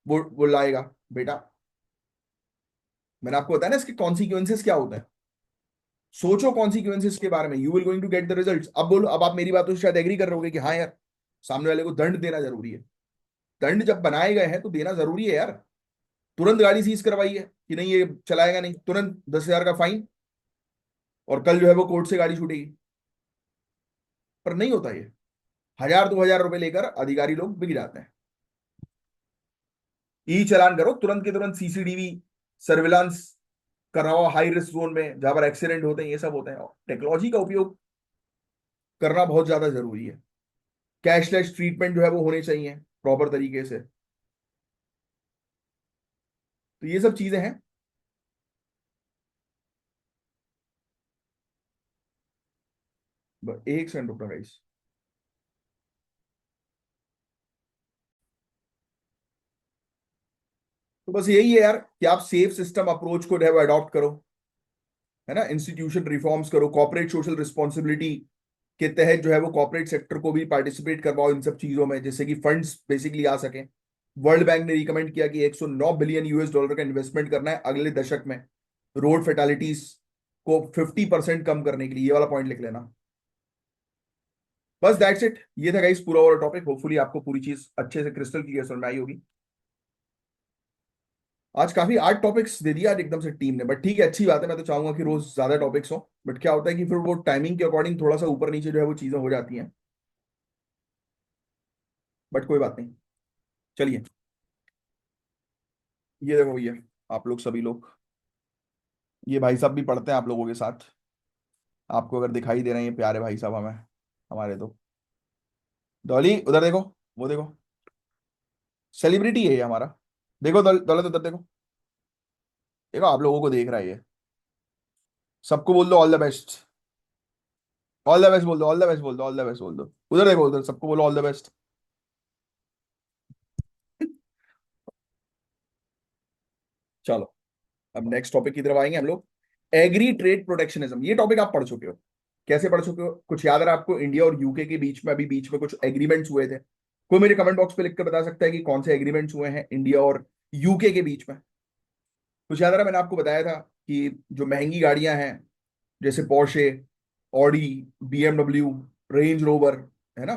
वो लाएगा बेटा। मैंने आपको बताया ना इसके कॉन्सिक्वेंसेस क्या होते हैं। सोचो कॉन्सिक्वेंसेस के बारे में, you will going to get the results. अब बोलो, अब आप मेरी बातों से शायद एग्री कर रहे होगे कि हाँ यार, सामने वाले को दंड देना जरूरी है। दंड जब बनाए गए हैं तो देना जरूरी है यार। तुरंत गाड़ी सीज करवाई है कि नहीं ये चलाएगा नहीं, तुरंत 10,000 का फाइन, और कल जो है वो कोर्ट से गाड़ी छूटेगी। पर नहीं होता ये। 1,000-2,000 रुपए लेकर अधिकारी लोग बिक जाते हैं। ई चालान करो तुरंत के तुरंत, सीसीटीवी सर्विलांस कराओ हाई रिस्क जोन में जहां पर एक्सीडेंट होते हैं, ये सब होते हैं। टेक्नोलॉजी का उपयोग करना बहुत ज्यादा जरूरी है। कैशलेस ट्रीटमेंट जो है वो होने चाहिए प्रॉपर तरीके से। तो ये सब चीजें हैं। एक सेकंड रुकना गाइस। तो बस यही है यार कि आप सेफ सिस्टम अप्रोच को जो है वो अडॉप्ट करो, है ना। इंस्टीट्यूशन रिफॉर्म्स करो, कॉर्पोरेट सोशल रिस्पॉन्सिबिलिटी के तहत जो है वो कॉर्पोरेट सेक्टर को भी पार्टिसिपेट करवाओ इन सब चीजों में, जिससे कि फंड्स बेसिकली आ सकें। वर्ल्ड बैंक ने रिकमेंड किया कि 109 बिलियन यूएस डॉलर का इन्वेस्टमेंट करना है अगले दशक में रोड फेटालिटीज को 50% कम करने के लिए। ये वाला पॉइंट लिख लेना। बस दैट्स इट, ये था गाइस पूरा ओवर टॉपिक। होपफुली आपको पूरी चीज अच्छे से क्रिस्टल क्लियर समझ में आई होगी। आज काफी 8 टॉपिक्स दे दिया आज एकदम से टीम ने, बट ठीक है, अच्छी बात है। मैं तो चाहूंगा कि रोज ज्यादा टॉपिक्स हो, बट क्या होता है कि फिर वो टाइमिंग के अकॉर्डिंग थोड़ा सा ऊपर नीचे जो है वो चीजें हो जाती हैं। बट कोई बात नहीं, चलिए। ये देखो भैया, आप लोग सभी लोग, ये भाई साहब भी पढ़ते हैं आप लोगों के साथ। आपको अगर दिखाई दे रहे हैं ये प्यारे भाई साहब हमें, हमारे तो डॉली उधर देखो, वो देखो, सेलिब्रिटी है ये हमारा। देखो दौलत उधर देखो, देखो आप लोगों को देख रहा है ये। सबको बोल दो all the best. All the best बोल दो, ऑल द बेस्ट बोल दो, ऑल द बेस्ट बोल दो। उधर देखो, उधर सबको बोलो ऑल द बेस्ट। चलो, अब नेक्स्ट टॉपिक की तरफ आएंगे हम लोग। एग्री ट्रेड प्रोटेक्शनिज्म, ये टॉपिक आप पढ़ चुके हो। कैसे पढ़ चुके हो, कुछ याद रहा आपको? इंडिया और यूके के बीच में अभी बीच में कुछ एग्रीमेंट्स हुए थे। कोई मेरे कमेंट बॉक्स पे लिख कर बता सकता है कि कौन से एग्रीमेंट्स हुए हैं इंडिया और यूके के बीच में? कुछ याद रहा? मैंने आपको बताया था कि जो महंगी गाड़ियां हैं, जैसे Porsche, Audi, BMW, range rover, है ना,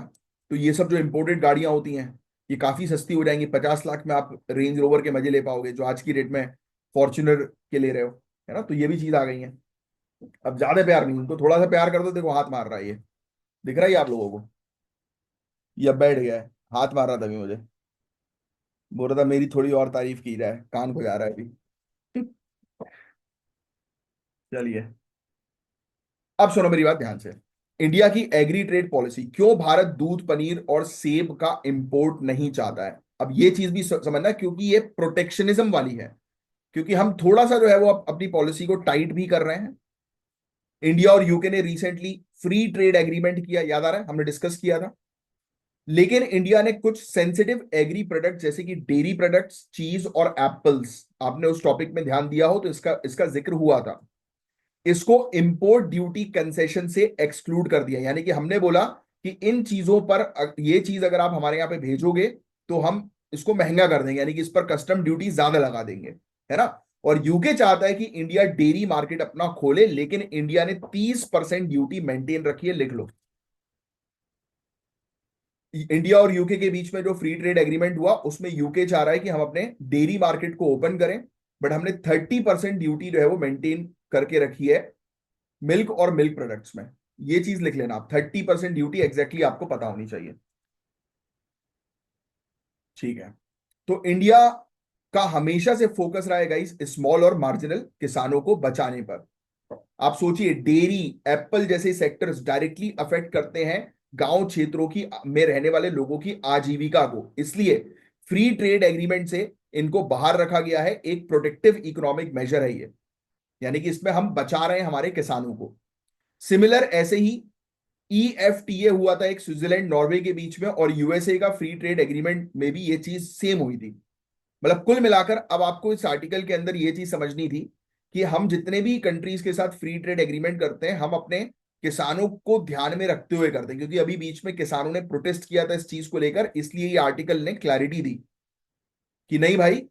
तो ये सब जो इंपोर्टेड गाड़ियां होती हैं, ये काफी सस्ती हो जाएंगी। 50 लाख में आप रेंज रोवर के मजे ले पाओगे, जो आज की डेट में फॉर्च्यूनर के ले रहे हो, है ना। तो ये भी चीज आ गई है। अब ज्यादा प्यार नहीं, उनको थोड़ा सा प्यार कर दो। देखो हाथ मार रहा है ये, दिख रहा है ये आप लोगों को? ये अब बैठ गया है, हाथ मार रहा था अभी मुझे, बोल रहा था मेरी थोड़ी और तारीफ की जाए, कान को जा रहा है अभी। चलिए, अब सुनो मेरी बात ध्यान से। इंडिया की एग्री ट्रेड पॉलिसी, क्यों भारत दूध, पनीर और सेब का इंपोर्ट नहीं चाहता है? अब ये चीज भी समझना, क्योंकि ये प्रोटेक्शनिज्म वाली है। क्योंकि हम थोड़ा सा जो है वो अपनी पॉलिसी को टाइट भी कर रहे हैं। इंडिया और यूके ने रिसेंटली फ्री ट्रेड एग्रीमेंट किया, याद आ रहा है, हमने डिस्कस किया था। लेकिन इंडिया ने कुछ सेंसिटिव एग्री प्रोडक्ट जैसे कि डेयरी प्रोडक्ट्स, चीज और एप्पल्स, आपने उस टॉपिक में ध्यान दिया हो तो इसका इसका जिक्र हुआ था, इसको इंपोर्ट ड्यूटी कंसेशन से एक्सक्लूड कर दिया। यानी कि हमने बोला कि इन चीजों पर ये चीज अगर आप हमारे यहाँ पे भेजोगे तो हम इसको महंगा कर देंगे, यानी कि इस पर कस्टम ड्यूटी ज्यादा लगा देंगे, है ना। और यूके चाहता है कि इंडिया डेयरी मार्केट अपना खोले, लेकिन इंडिया ने 30% ड्यूटी मेंटेन रखी है, लिख लो। इंडिया और यूके के बीच में जो फ्री ट्रेड एग्रीमेंट हुआ उसमें यूके चाह रहा है कि हम अपने डेयरी मार्केट को ओपन करें, बट हमने 30% ड्यूटी जो है वो मेंटेन करके रखी है मिल्क और मिल्क प्रोडक्ट्स में। ये चीज लिख लेना आप, 30% ड्यूटी एग्जैक्टली आपको पता होनी चाहिए। ठीक है। तो इंडिया का हमेशा से फोकस रहा है गाइस स्मॉल और मार्जिनल किसानों को बचाने पर। आप सोचिए, डेयरी, एप्पल जैसे सेक्टर्स डायरेक्टली अफेक्ट करते हैं गांव क्षेत्रों की में रहने वाले लोगों की आजीविका को, इसलिए फ्री ट्रेड एग्रीमेंट से इनको बाहर रखा गया है। एक प्रोटेक्टिव इकोनॉमिक मेजर है ये, यानी कि इसमें हम बचा रहे हैं हमारे किसानों को। सिमिलर ऐसे ही ईएफटीए हुआ था एक स्विट्जरलैंड नॉर्वे के बीच में, और यूएसए का फ्री ट्रेड एग्रीमेंट में भी ये चीज सेम हुई थी। मतलब कुल मिलाकर अब आपको इस आर्टिकल के अंदर ये चीज समझनी थी कि हम जितने भी कंट्रीज के साथ फ्री ट्रेड एग्रीमेंट करते हैं, हम अपने किसानों को ध्यान में रखते हुए करते हैं। क्योंकि अभी बीच में किसानों ने प्रोटेस्ट किया था इस चीज को लेकर, इसलिए ये आर्टिकल ने क्लैरिटी दी कि नहीं भाई,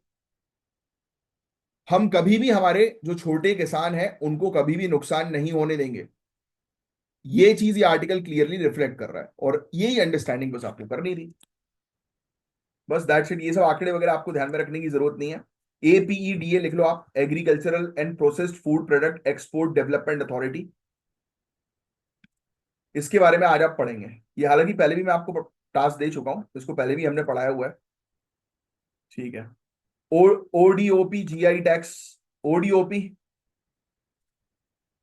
हम कभी भी हमारे जो छोटे किसान हैं उनको कभी भी नुकसान नहीं होने देंगे। ये चीज ये आर्टिकल क्लियरली रिफ्लेक्ट कर रहा है, और यही अंडरस्टैंडिंग बस आपको करनी थी। बस दैट्स इट, ये सब आंकड़े वगैरह आपको ध्यान में रखने की जरूरत नहीं है। एपीईडीए लिख लो आप, agricultural and processed food product export development authority. इसके बारे में आज आप पढ़ेंगे। ये हालांकि पहले भी मैं आपको टास्क दे चुका हूं, इसको पहले भी हमने पढ़ाया हुआ है। ठीक है। O ODOP, GI tags. ODOP,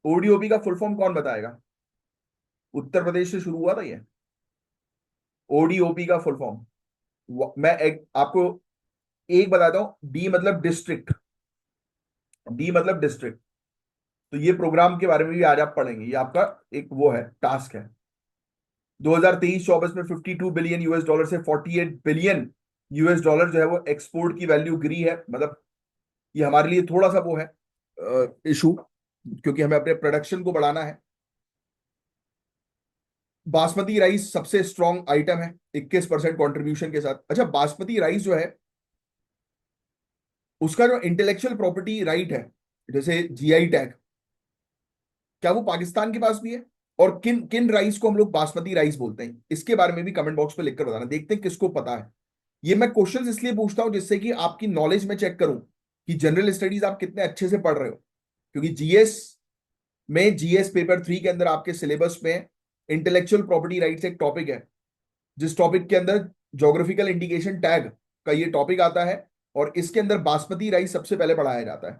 ODOP का फुल फॉर्म कौन बताएगा? उत्तर प्रदेश से शुरू हुआ था ये। ओडीओपी का फुल फॉर्म आपको एक बताता हूं। डी मतलब डिस्ट्रिक्ट, डी मतलब डिस्ट्रिक्ट। तो ये प्रोग्राम के बारे में भी आज आप पढ़ेंगे, ये आपका एक वो है, टास्क है। 2023-24 में 52 बिलियन यूएस डॉलर से 48 बिलियन यूएस डॉलर जो है वो एक्सपोर्ट की वैल्यू गिरी है। मतलब ये हमारे लिए थोड़ा सा वो है इशू, क्योंकि हमें अपने प्रोडक्शन को बढ़ाना है। बासमती राइस सबसे स्ट्रॉन्ग आइटम है 21% कॉन्ट्रीब्यूशन के साथ। अच्छा, बासमती राइस जो है उसका जो इंटेलेक्चुअल प्रॉपर्टी राइट है, जैसे जीआई टैग, क्या वो पाकिस्तान के पास भी है? और किन किन राइस को हम लोग बासमती राइस बोलते हैं, इसके बारे में भी कमेंट बॉक्स पे लिखकर बताना, देखते हैं किसको पता है। ये मैं क्वेश्चंस इसलिए पूछता हूं जिससे कि आपकी नॉलेज में चेक करूं कि जनरल स्टडीज आप कितने अच्छे से पढ़ रहे हो। क्योंकि जीएस में, जीएस पेपर 3 के अंदर आपके सिलेबस में इंटेलेक्चुअल प्रॉपर्टी राइट्स एक टॉपिक है, जिस टॉपिक के अंदर ज्योग्राफिकल इंडिकेशन टैग का ये टॉपिक आता है, और इसके अंदर बासमती राइस सबसे पहले पढ़ाया जाता है।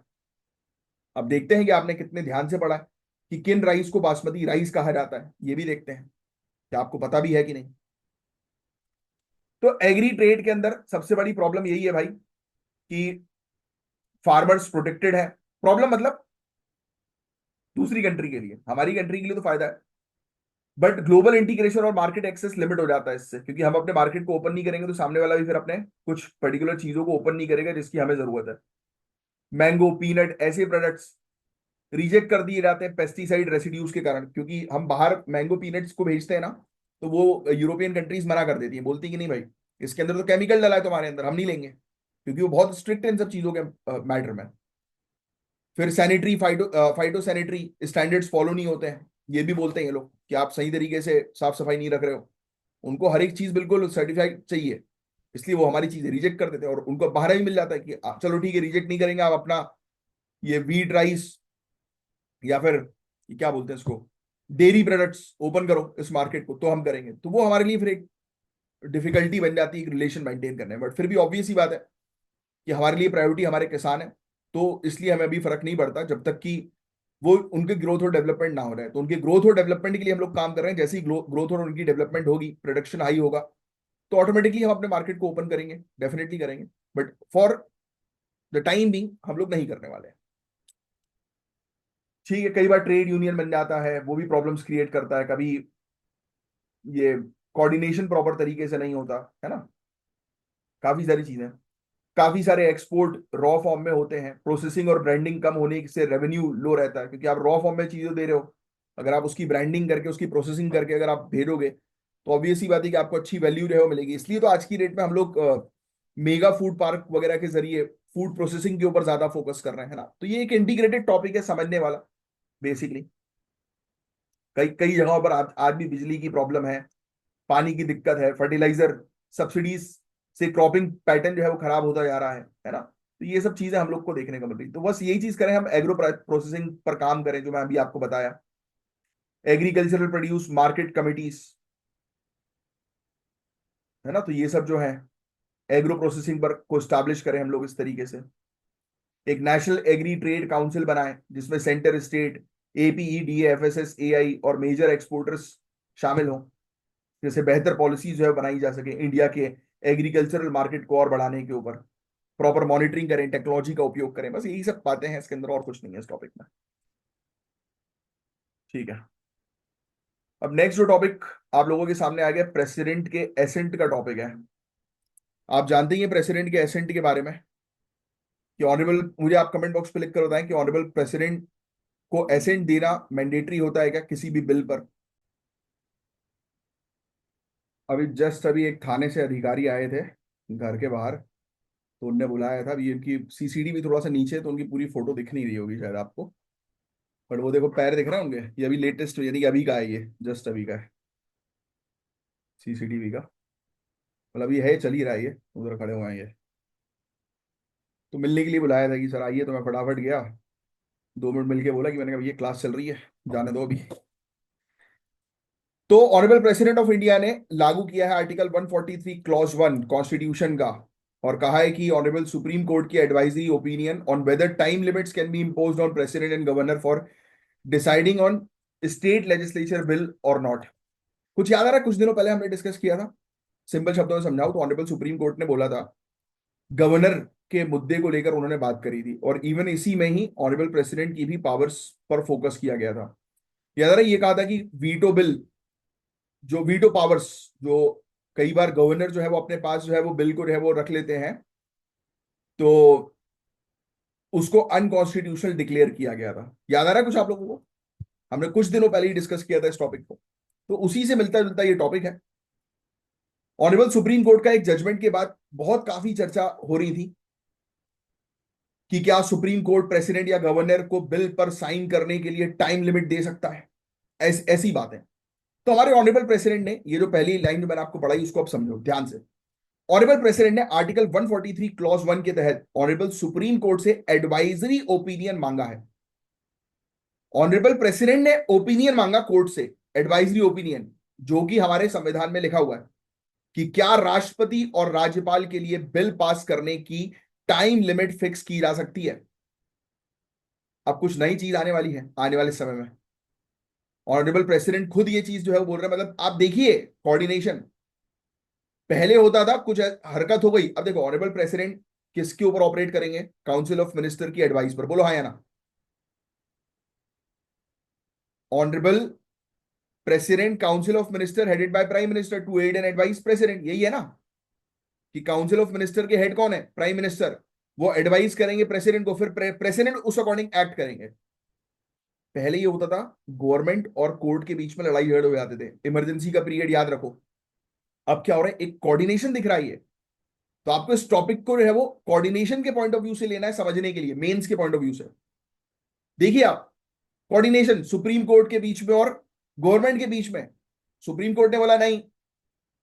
अब देखते हैं कि आपने कितने ध्यान से पढ़ा है कि किन राइस को बासमती राइस कहा जाता है, ये भी देखते हैं कि आपको पता भी है कि नहीं। तो एग्री ट्रेड के अंदर सबसे बड़ी प्रॉब्लम यही है भाई कि फार्मर्स प्रोटेक्टेड है। प्रॉब्लम मतलब दूसरी कंट्री के लिए, हमारी कंट्री के लिए तो फायदा है, बट ग्लोबल इंटीग्रेशन और मार्केट एक्सेस लिमिट हो जाता है इससे, क्योंकि हम अपने मार्केट को ओपन नहीं करेंगे तो सामने वाला भी फिर अपने कुछ पर्टिकुलर चीजों को ओपन नहीं करेगा जिसकी हमें जरूरत है। मैंगो, पीनट, ऐसे प्रोडक्ट्स रिजेक्ट कर दिए जाते हैं पेस्टिसाइड रेसिड्यूज के कारण, क्योंकि हम बाहर मैंगो पीनट्स को भेजते हैं ना, तो वो यूरोपियन कंट्रीज मना कर देती हैं, बोलती हैं कि नहीं भाई, इसके अंदर तो केमिकल डला है तुम्हारे अंदर, हम नहीं लेंगे, क्योंकि वो बहुत स्ट्रिक्ट है इन सब चीजों के मैटर में। फिर sanitary, phyto sanitary standards follow नहीं होते हैं, ये भी बोलते हैं ये लोग कि आप सही तरीके से साफ सफाई नहीं रख रहे हो। उनको हर एक चीज बिल्कुल सर्टिफाइड चाहिए, इसलिए वो हमारी चीजें रिजेक्ट कर देते हैं, और उनको बाहर भी मिल जाता है कि चलो ठीक है, रिजेक्ट नहीं करेंगे, आप अपना ये व्हीट राइस या फिर ये क्या बोलते हैं इसको, डेयरी प्रोडक्ट्स ओपन करो इस मार्केट को, तो हम करेंगे। तो वो हमारे लिए फिर एक डिफिकल्टी बन जाती है एक रिलेशन मेंटेन करने में, बट फिर भी ऑब्वियस ही बात है कि हमारे लिए प्रायोरिटी हमारे किसान है, तो इसलिए हमें अभी फर्क नहीं पड़ता जब तक कि वो उनके ग्रोथ और डेवलपमेंट ना हो रहा है। तो उनके ग्रोथ और डेवलपमेंट के लिए हम लोग काम कर रहे हैं, जैसे ही ग्रोथ और उनकी डेवलपमेंट होगी, प्रोडक्शन हाई होगा, तो ऑटोमेटिकली हम अपने मार्केट को ओपन करेंगे, डेफिनेटली करेंगे, but for the time being हम लोग नहीं करने वाले हैं। ठीक है, कई बार ट्रेड यूनियन बन जाता है, वो भी प्रॉब्लम्स क्रिएट करता है, कभी ये कोऑर्डिनेशन प्रॉपर तरीके से नहीं होता है ना, काफी सारी चीजें। काफी सारे एक्सपोर्ट रॉ फॉर्म में होते हैं, प्रोसेसिंग और ब्रांडिंग कम होने से रेवेन्यू लो रहता है, क्योंकि आप रॉ फॉर्म में चीजें दे रहे हो, अगर आप उसकी ब्रांडिंग करके उसकी प्रोसेसिंग करके अगर आप भेजोगे तो ऑब्वियस ही बात है कि आपको अच्छी वैल्यू जो है वो मिलेगी। इसलिए तो आज की डेट में हम लोग मेगा फूड पार्क वगैरह के जरिए फूड प्रोसेसिंग के ऊपर ज्यादा फोकस कर रहे हैं, है ना। तो ये एक इंटीग्रेटेड टॉपिक है समझने वाला बेसिकली। कई कई जगहों पर आज भी बिजली की प्रॉब्लम है, पानी की दिक्कत है, फर्टिलाइजर सब्सिडीज से क्रॉपिंग पैटर्न जो है वो खराब होता जा रहा है ना। तो ये सब चीजें हम लोग को देखने को मिल रही, तो बस यही चीज करें, हम एग्रो प्रोसेसिंग पर काम करें, जो मैं अभी आपको बताया, एग्रीकल्चरल प्रोड्यूस मार्केट कमिटीज, है ना। तो ये सब जो है एग्रो प्रोसेसिंग पर को स्टैब्लिश करें हम लोग इस तरीके से। एक नेशनल एग्री ट्रेड काउंसिल बनाएं जिसमें centre, state, APE, DA, FSS, AI और मेजर एक्सपोर्टर्स शामिल हों, जैसे बेहतर पॉलिसी जो है बनाई जा सके इंडिया के एग्रीकल्चरल मार्केट को और बढ़ाने के ऊपर। प्रॉपर मॉनिटरिंग करें, टेक्नोलॉजी का उपयोग करें, बस यही सब बातें हैं इसके अंदर, और कुछ नहीं है इस टॉपिक में। ठीक है, अब नेक्स्ट जो टॉपिक आप लोगों के सामने आ गया, प्रेसिडेंट के एसेंट का टॉपिक है। आप जानते ही हैं प्रेसिडेंट के एसेंट के बारे में कि ऑनरेबल, मुझे आप कमेंट बॉक्स पे लिख कर बताएं कि ऑनरेबल प्रेसिडेंट को एसेंट देना मैंडेटरी होता है क्या किसी भी बिल पर। अभी एक थाने से अधिकारी आए थे घर के बाहर, तो उनने बुलाया था, अभी उनकी सीसीडी भी थोड़ा सा नीचे है, तो उनकी पूरी फोटो दिख नहीं रही होगी शायद आपको, बट वो देखो पैर दिख रहे होंगे, ये अभी लेटेस्ट यानी कि अभी का है, ये जस्ट अभी का है सीसीटीवी का, मतलब ये है, चल ही रहा है, ये उधर खड़े हुए हैं ये। तो मिलने के लिए बुलाया था कि सर आइए, तो मैं फटाफट गया, 2 मिनट मिलके बोला कि मैंने कहा ये क्लास चल रही है, जाने दो अभी। तो ऑनरेबल प्रेसिडेंट ऑफ इंडिया ने लागू किया है आर्टिकल 143 क्लॉज 1 कॉन्स्टिट्यूशन का, और कहा है कि ऑनरेबल सुप्रीम कोर्ट की advisory opinion on whether time limits can be imposed on president and governor for deciding on state legislature bill और नॉट। कुछ याद आ रहा है, कुछ दिनों पहले हमने डिस्कस किया था, सिंपल शब्दों में समझाओ तो ऑनरेबल सुप्रीम कोर्ट ने बोला था, गवर्नर के मुद्दे को लेकर उन्होंने बात करी थी, और इवन इसी में ही ऑनरेबल प्रेसिडेंट की भी पावर्स पर फोकस किया गया था। याद आ रहा है, ये कहा था कि वीटो बिल, जो वीटो पावर्स, जो कई बार गवर्नर जो है वो अपने पास जो है वो बिल को जो है वो रख लेते हैं, तो उसको अनकॉन्स्टिट्यूशनल डिक्लेयर किया गया था। याद आ रहा है कुछ आप लोगों को, हमने कुछ दिनों पहले ही डिस्कस किया था इस टॉपिक को। तो उसी से मिलता जुलता ये टॉपिक है। ऑनरेबल सुप्रीम कोर्ट का एक जजमेंट के बाद बहुत काफी चर्चा हो रही थी कि क्या सुप्रीम कोर्ट प्रेसिडेंट या गवर्नर को बिल पर साइन करने के लिए टाइम लिमिट दे सकता है। ऐसी बात है। तो हमारे ऑनरेबल प्रेसिडेंट ने ये जो पहली लाइन जो मैंने आपको पढ़ाई उसको आप समझो ध्यान से। ऑनरेबल प्रेसिडेंट ने आर्टिकल 143 क्लॉज 1 के तहत ऑनरेबल सुप्रीम कोर्ट से एडवाइजरी ओपिनियन मांगा है। ऑनरेबल प्रेसिडेंट ने ओपिनियन मांगा कोर्ट से, एडवाइजरी ओपिनियन, जो कि हमारे संविधान में लिखा हुआ है कि क्या राष्ट्रपति और राज्यपाल के लिए बिल पास करने की टाइम लिमिट फिक्स की जा सकती है। अब कुछ नई चीज आने वाली है आने वाले समय में। ऑनरेबल प्रेसिडेंट खुद ये चीज जो है वो बोल रहे हैं, मतलब आप देखिए कोऑर्डिनेशन। पहले होता था कुछ हरकत हो गई, अब देखो ऑनरेबल प्रेसिडेंट किसके ऊपर ऑपरेट करेंगे, काउंसिल ऑफ मिनिस्टर की एडवाइस पर। बोलो हाँ या ना। Honourable president council of minister headed by prime minister to aid and advise president, यही है ना कि काउंसिल ऑफ मिनिस्टर के हेड कौन है, प्राइम मिनिस्टर। वो एडवाइस करेंगे प्रेसिडेंट को, फिर प्रेसिडेंट उस अकॉर्डिंग एक्ट करेंगे। पहले ये होता था गवर्नमेंट और कोर्ट के बीच में लड़ाई झगड़े हो जाते थे, इमरजेंसी का पीरियड याद रखो। अब क्या हो रहा है, एक कोऑर्डिनेशन दिख रहा है। तो आपको इस टॉपिक को जो है वो कोऑर्डिनेशन के पॉइंट ऑफ व्यू से लेना है, समझने के लिए मेंस के पॉइंट ऑफ व्यू से। देखिए आप, कोऑर्डिनेशन सुप्रीम कोर्ट के बीच में और गवर्नमेंट के बीच में। सुप्रीम कोर्ट ने बोला नहीं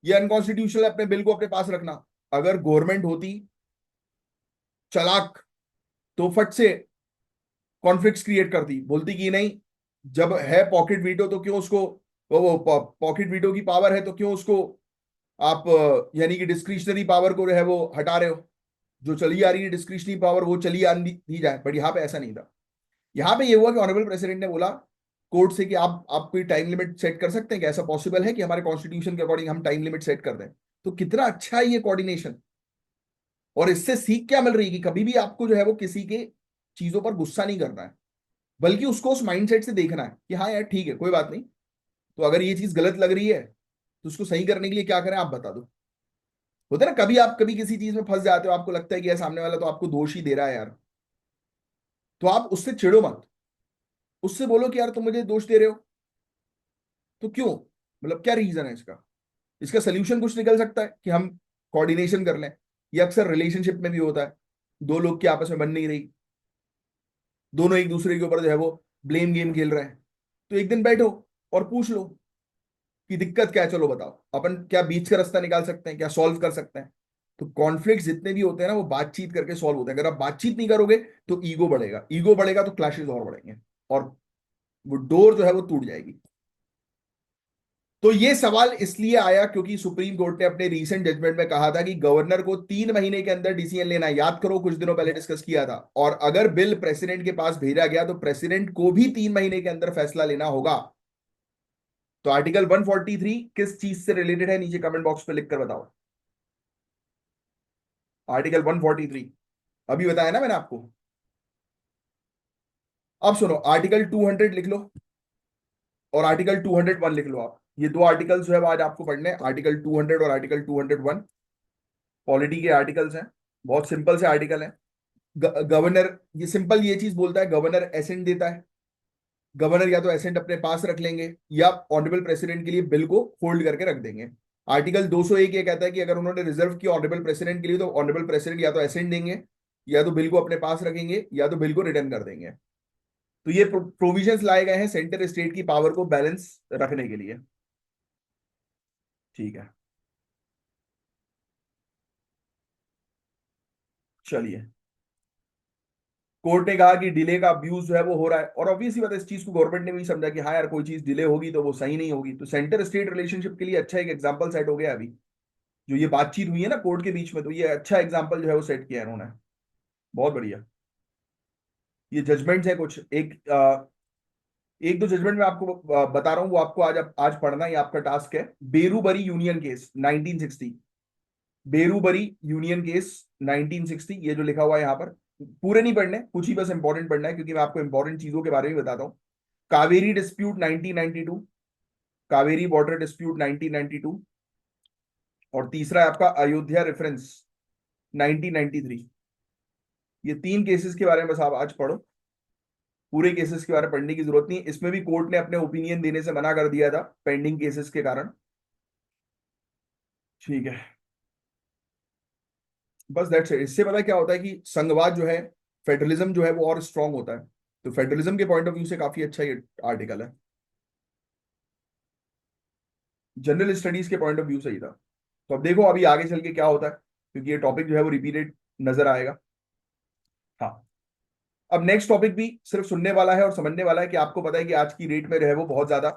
ये अनकॉन्स्टिट्यूशनल है, अपने बिल को अपने पास रखना। अगर गवर्नमेंट होती चालाक तो फट से कॉन्फ्लिक्ट क्रिएट करती, बोलती कि नहीं जब है पॉकेट वीटो तो क्यों उसको, वो पॉकेट वीटो की पावर है तो क्यों उसको आप यानी कि डिस्क्रिशनरी पावर को जो है वो हटा रहे हो। जो चली आ रही है डिस्क्रिशनरी पावर वो चली आ दी जाए। बट यहाँ पे ऐसा नहीं था। यहाँ पे ये हुआ कि ऑनरेबल प्रेसिडेंट ने बोला कोर्ट से कि आप कोई टाइम लिमिट सेट कर सकते हैं कि ऐसा पॉसिबल है कि हमारे कॉन्स्टिट्यूशन के अकॉर्डिंग हम टाइम लिमिट सेट कर दें। तो कितना अच्छा है ये कोऑर्डिनेशन। और इससे सीख क्या मिल रही है कि कभी भी आपको जो है वो किसी के चीजों पर गुस्सा नहीं करना है, बल्कि उसको उस माइंडसेट से देखना है कि हाँ यार ठीक है कोई बात नहीं। तो अगर ये चीज गलत लग रही है तो उसको सही करने के लिए क्या करें आप बता दो। होता है ना, कभी आप कभी किसी चीज में फंस जाते हो, आपको लगता है कि यार सामने वाला तो आपको दोष ही दे रहा है यार, तो आप उससे चिढ़ो मत। उससे बोलो कि यार तुम मुझे दोष दे रहे हो तो क्यों, मतलब क्या रीजन है इसका। इसका सोल्यूशन कुछ निकल सकता है कि हम कोऑर्डिनेशन कर लें। ये अक्सर रिलेशनशिप में भी होता है, दो लोग की आपस में बन नहीं रही, दोनों एक दूसरे के ऊपर जो है वो ब्लेम गेम खेल रहे हैं। तो एक दिन बैठो और पूछ लो कि दिक्कत क्या है, चलो बताओ अपन क्या बीच का रास्ता निकाल सकते हैं, क्या सॉल्व कर सकते हैं। तो कॉन्फ्लिक्ट जितने भी होते हैं ना वो बातचीत करके सॉल्व होते हैं। अगर आप बातचीत नहीं करोगे तो ईगो बढ़ेगा, ईगो बढ़ेगा तो क्लैशेस और बढ़ेंगे और वो डोर जो है वो टूट जाएगी। तो ये सवाल इसलिए आया क्योंकि सुप्रीम कोर्ट ने अपने रीसेंट जजमेंट में कहा था कि गवर्नर को 3 महीने के अंदर डिसीजन लेना है। याद करो कुछ दिनों पहले डिस्कस किया था। और अगर बिल प्रेसिडेंट के पास भेजा गया तो प्रेसिडेंट को भी 3 महीने के अंदर फैसला लेना होगा। तो आर्टिकल 143 किस चीज से रिलेटेड है, नीचे कमेंट बॉक्स पे लिखकर बताओ। आर्टिकल 143 अभी बताया ना मैंने आपको। अब सुनो, आर्टिकल 200 लिख लो और आर्टिकल 201 लिख लो। आप ये दो आर्टिकल जो है वो आज आपको पढ़ने हैं, आर्टिकल 200 और आर्टिकल 201। पॉलिटी के आर्टिकल्स हैं, बहुत सिंपल से आर्टिकल है। गवर्नर, ये सिंपल ये चीज बोलता है गवर्नर एसेंट देता है। गवर्नर या तो एसेंट अपने पास रख लेंगे या ऑनरेबल प्रेसिडेंट के लिए बिल को होल्ड करके रख देंगे। आर्टिकल 201 ये कहता है कि अगर उन्होंने रिजर्व किया ऑनरेबल प्रेसिडेंट के लिए तो ऑनरेबल प्रेसिडेंट या तो एसेंट देंगे या तो बिल को अपने पास रखेंगे या तो बिल को रिटर्न कर देंगे। तो ये प्रोविजंस लाए गए हैं सेंटर स्टेट की पावर को बैलेंस रखने के लिए। ठीक है, चलिए। कोर्ट ने कहा कि डिले का अब्यूज जो है वो हो रहा है और ऑब्वियसली बात है, इस चीज को गवर्नमेंट ने भी समझा कि हाँ यार कोई चीज डिले होगी तो वो सही नहीं होगी। तो सेंटर स्टेट रिलेशनशिप के लिए अच्छा एक एग्जांपल सेट हो गया अभी, जो ये बातचीत हुई है ना कोर्ट के बीच में, तो ये अच्छा एग्जांपल जो है वो सेट किया है उन्होंने। बहुत बढ़िया। ये जजमेंट्स है कुछ एक दो जजमेंट मैं आपको बता रहा हूँ, वो आपको आज पढ़ना, ये आपका टास्क है। Berubari union case 1960, Berubari union case 1960, ये जो लिखा हुआ है यहाँ पर। पूरे नहीं पढ़ने, कुछ ही बस इंपॉर्टेंट पढ़ना है क्योंकि मैं आपको इंपॉर्टेंट चीजों के बारे में बताता हूँ। Kaveri dispute 1992, Kaveri border dispute 1992। और तीसरा है आपका अयोध्या रेफरेंस 1993। ये तीन केसेस के बारे में बस आप आज पढ़ो, पूरे केसेस के बारे में पढ़ने की जरूरत नहीं है। इसमें भी कोर्ट ने अपने ओपिनियन देने से मना कर दिया था पेंडिंग केसेस के कारण। ठीक है, बस दैट्स इट। इससे पता क्या होता है कि संघवाद जो है, फेडरलिज्म जो है वो और स्ट्रांग होता है। तो फेडरलिज्म के पॉइंट ऑफ व्यू से काफी अच्छा ये आर्टिकल है। जनरल स्टडीज के पॉइंट ऑफ व्यू से ही था। तो अब देखो अभी आगे चल के क्या होता है, क्योंकि ये टॉपिक जो है वो रिपीटेड नजर आएगा। हाँ, अब नेक्स्ट टॉपिक भी सिर्फ सुनने वाला है और समझने वाला है कि आपको पता है कि आज की रेट में जो है वो बहुत ज्यादा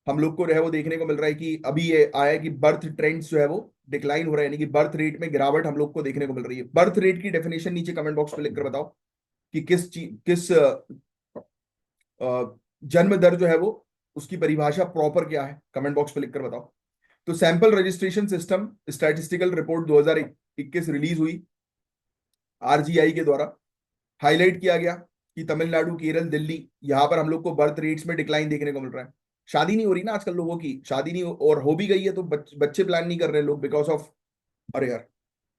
हम लोग को जो है वो देखने को मिल रहा है कि अभी ये आया है कि बर्थ ट्रेंड्स जो है वो डिक्लाइन हो रहा है, यानी कि बर्थ रेट में गिरावट हम लोग को देखने को मिल रही है। बर्थ रेट की डेफिनेशन नीचे कमेंट बॉक्स में लिखकर बताओ कि किस जन्म दर जो है वो उसकी परिभाषा प्रॉपर क्या है, कमेंट बॉक्स में लिखकर बताओ। तो sample registration system statistical report 2021 release हुई आरजीआई के द्वारा। हाईलाइट किया गया कि तमिलनाडु, केरल, दिल्ली, यहां पर हम लोग को बर्थ रेट्स में डिक्लाइन देखने को मिल रहा है। शादी नहीं हो रही ना आजकल लोगों की, शादी नहीं और हो भी गई है तो बच्चे प्लान नहीं कर रहे लोग बिकॉज ऑफ, अरे यार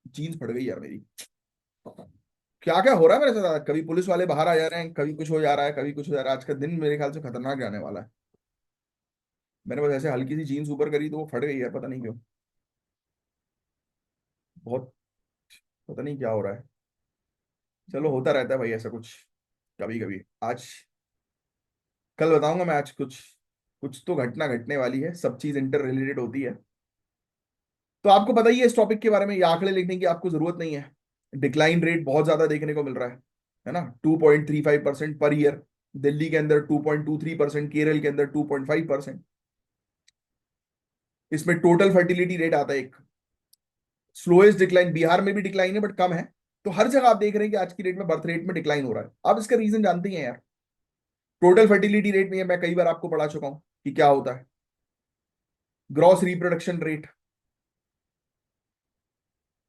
जीन्स फट गई यार मेरी। क्या क्या हो रहा है मेरे साथ, कभी पुलिस वाले बाहर आ जा रहे हैं, कभी कुछ हो जा रहा है, कभी कुछ हो जा रहा है। आज का दिन मेरे ख्याल से खतरनाक जाने वाला है। मैंने बस ऐसे हल्की सी जीन्स ऊपर करी तो वो फट गई यार, पता नहीं क्यों। बहुत, पता नहीं क्या हो रहा है। चलो होता रहता है भाई ऐसा कुछ कभी कभी। आज, कल बताऊंगा मैं। आज कुछ कुछ तो घटना घटने वाली है, सब चीज इंटर रिलेटेड होती है। तो आपको पता ही है इस टॉपिक के बारे में, ये आंकड़े लिखने की आपको जरूरत नहीं है। डिक्लाइन रेट बहुत ज्यादा देखने को मिल रहा है ना, 2.35% पर ईयर। दिल्ली के अंदर 2.23%, केरल के अंदर 2.5%। इसमें टोटल फर्टिलिटी रेट आता है एक। स्लोएस्ट डिक्लाइन बिहार में भी डिक्लाइन है बट कम है। तो हर जगह आप देख रहे हैं कि आज की डेट में बर्थ रेट में डिक्लाइन हो रहा है। आप इसका रीजन जानते ही हैं यार। टोटल फर्टिलिटी रेट में मैं कई बार आपको पढ़ा चुका हूं कि क्या होता है। ग्रॉस रिप्रोडक्शन रेट,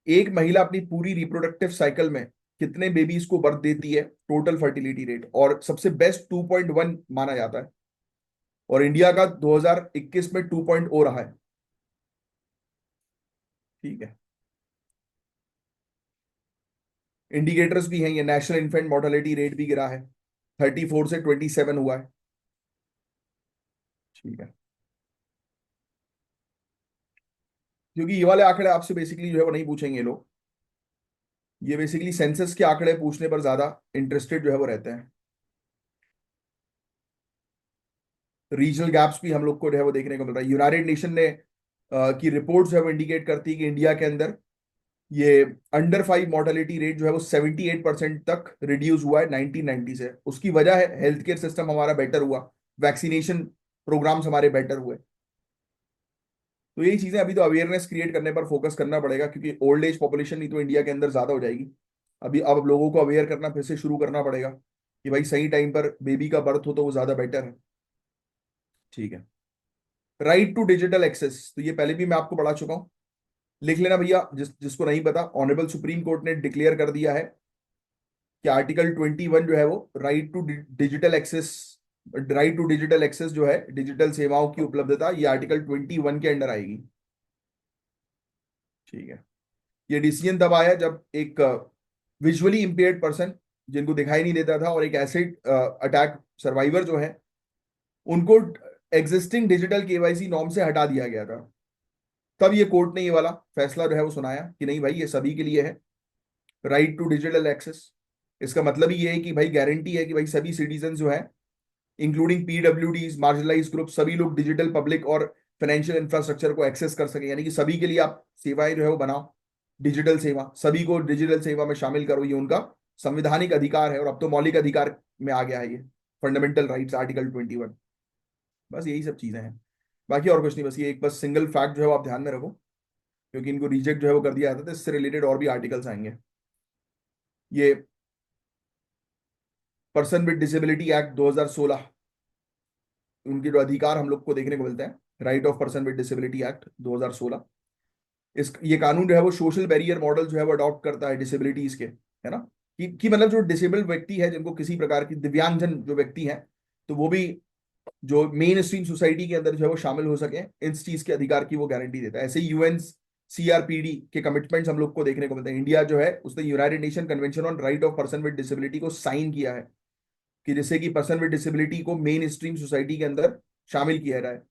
एक महिला अपनी पूरी रिप्रोडक्टिव साइकिल में कितने बेबीज को बर्थ देती है, टोटल फर्टिलिटी रेट, और सबसे बेस्ट 2.1 माना जाता है। और इंडिया का 2021 में 2.0 रहा है। ठीक है, इंडिकेटर्स भी हैं, ये नेशनल इन्फेंट मोर्टेलिटी रेट भी गिरा है, 34 से 27 हुआ है। ठीक है, क्योंकि ये वाले आंकड़े आपसे बेसिकली जो है वो नहीं पूछेंगे ये लोग। ये बेसिकली सेंसस के आंकड़े पूछने पर ज्यादा इंटरेस्टेड जो है वो रहते हैं। रीजनल गैप्स भी हम लोग को जो है वो देखने को मिल रहा है। यूनाइटेड नेशन ने की रिपोर्ट जो है वो इंडिकेट करती है कि इंडिया के अंदर ये अंडर 5 मोर्टेलिटी रेट जो है वो 78% तक रिड्यूस हुआ है 1990 से। उसकी वजह है हेल्थ केयर सिस्टम हमारा बेटर हुआ, वैक्सीनेशन प्रोग्राम्स हमारे बेटर हुए। तो यही चीजें, अभी तो अवेयरनेस क्रिएट करने पर फोकस करना पड़ेगा, क्योंकि ओल्ड एज पॉपुलेशन नहीं तो इंडिया के अंदर ज्यादा हो जाएगी। अभी अब लोगों को अवेयर करना फिर से शुरू करना पड़ेगा कि भाई सही टाइम पर बेबी का बर्थ हो तो वो ज्यादा बेटर है। ठीक है, राइट टू डिजिटल एक्सेस, तो ये पहले भी मैं आपको पढ़ा चुका हूं, लिख लेना भैया जिसको नहीं पता। ऑनरेबल सुप्रीम कोर्ट ने डिक्लेयर कर दिया है कि आर्टिकल 21 जो है वो right to digital access, right to digital access जो है डिजिटल सेवाओं की उपलब्धता, ये आर्टिकल 21 के अंडर आएगी। ठीक है, ये डिसीजन तब आया जब एक विजुअली इंपेयर्ड पर्सन, जिनको दिखाई नहीं देता था, और एक एसिड अटैक सर्वाइवर जो है, उनको एग्जिस्टिंग डिजिटल केवाईसी नॉर्म से हटा दिया गया था। तब ये कोर्ट ने ये वाला फैसला जो है वो सुनाया कि नहीं भाई ये सभी के लिए है, राइट टू डिजिटल एक्सेस। इसका मतलब ही ये है कि भाई गारंटी है कि भाई सभी सिटीजन जो है, इंक्लूडिंग पीडब्ल्यूडीज, मार्जिनलाइज ग्रुप, सभी लोग डिजिटल पब्लिक और फाइनेंशियल इंफ्रास्ट्रक्चर को एक्सेस कर सके। यानी कि सभी के लिए आप सेवाएं जो है वो बनाओ, डिजिटल सेवा, सभी को डिजिटल सेवा में शामिल करो, ये उनका संवैधानिक अधिकार है। और अब तो मौलिक अधिकार में आ गया है ये, फंडामेंटल राइट्स आर्टिकल 21। बस यही सब चीजें हैं, बाकी और कुछ नहीं। बस ये एक बस सिंगल फैक्ट जो है वो आप ध्यान में रखो, क्योंकि इनको रिजेक्ट जो है वो कर दिया जाता था। इससे रिलेटेड और भी आर्टिकल्स आएंगे। ये पर्सन विद डिसेबिलिटी एक्ट 2016, उनके जो अधिकार हम लोग को देखने को मिलते हैं, right of person with disability act 2016। इस ये कानून जो है वो सोशल बैरियर मॉडल जो है वो अडॉप्ट करता है डिसेबिलिटीज के, है ना, कि मतलब जो डिसेबल्ड व्यक्ति है, जिनको किसी प्रकार की दिव्यांगजन जो व्यक्ति हैं, तो वो भी जो मेन स्ट्रीम सोसाइटी के अंदर जो है वो शामिल हो सके, इस चीज के अधिकार की वो गारंटी देता है। ऐसे यूएन सीआरपीडी के कमिटमेंट्स हम लोग को देखने को मिलते हैं। इंडिया जो है उसने United nation convention on right of person with disability को साइन किया है। कि जिससे कि पर्सन विद डिसेबिलिटी को मेन स्ट्रीम सोसाइटी के अंदर शामिल किया जाए।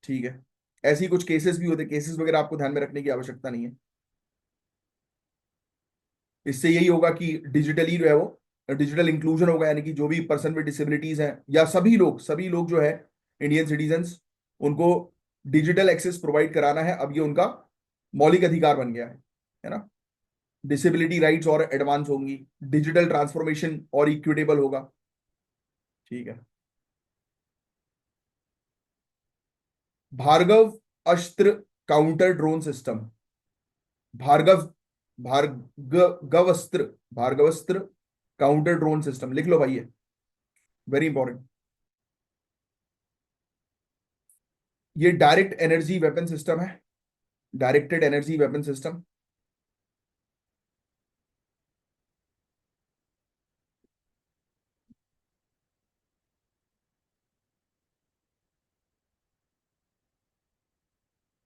ठीक है, ऐसी कुछ केसेस भी होते, केसेस वगैरह आपको ध्यान में रखने की आवश्यकता नहीं है। इससे यही होगा कि डिजिटली जो है वो डिजिटल इंक्लूजन होगा, यानी कि जो भी पर्सन विद डिसेबिलिटीज हैं या सभी लोग जो है इंडियन सिटीजन्स, उनको डिजिटल एक्सेस प्रोवाइड कराना है। अब ये उनका मौलिक अधिकार बन गया है ना। डिसेबिलिटी राइट्स और एडवांस होंगी, डिजिटल ट्रांसफॉर्मेशन और इक्विटेबल होगा। ठीक है। Bhargavastra counter drone system. Bhargav Bhargavastra Bhargavastra counter drone system, लिख लो भाई, ये वेरी इंपॉर्टेंट। ये डायरेक्ट एनर्जी वेपन सिस्टम है, डायरेक्टेड एनर्जी वेपन सिस्टम।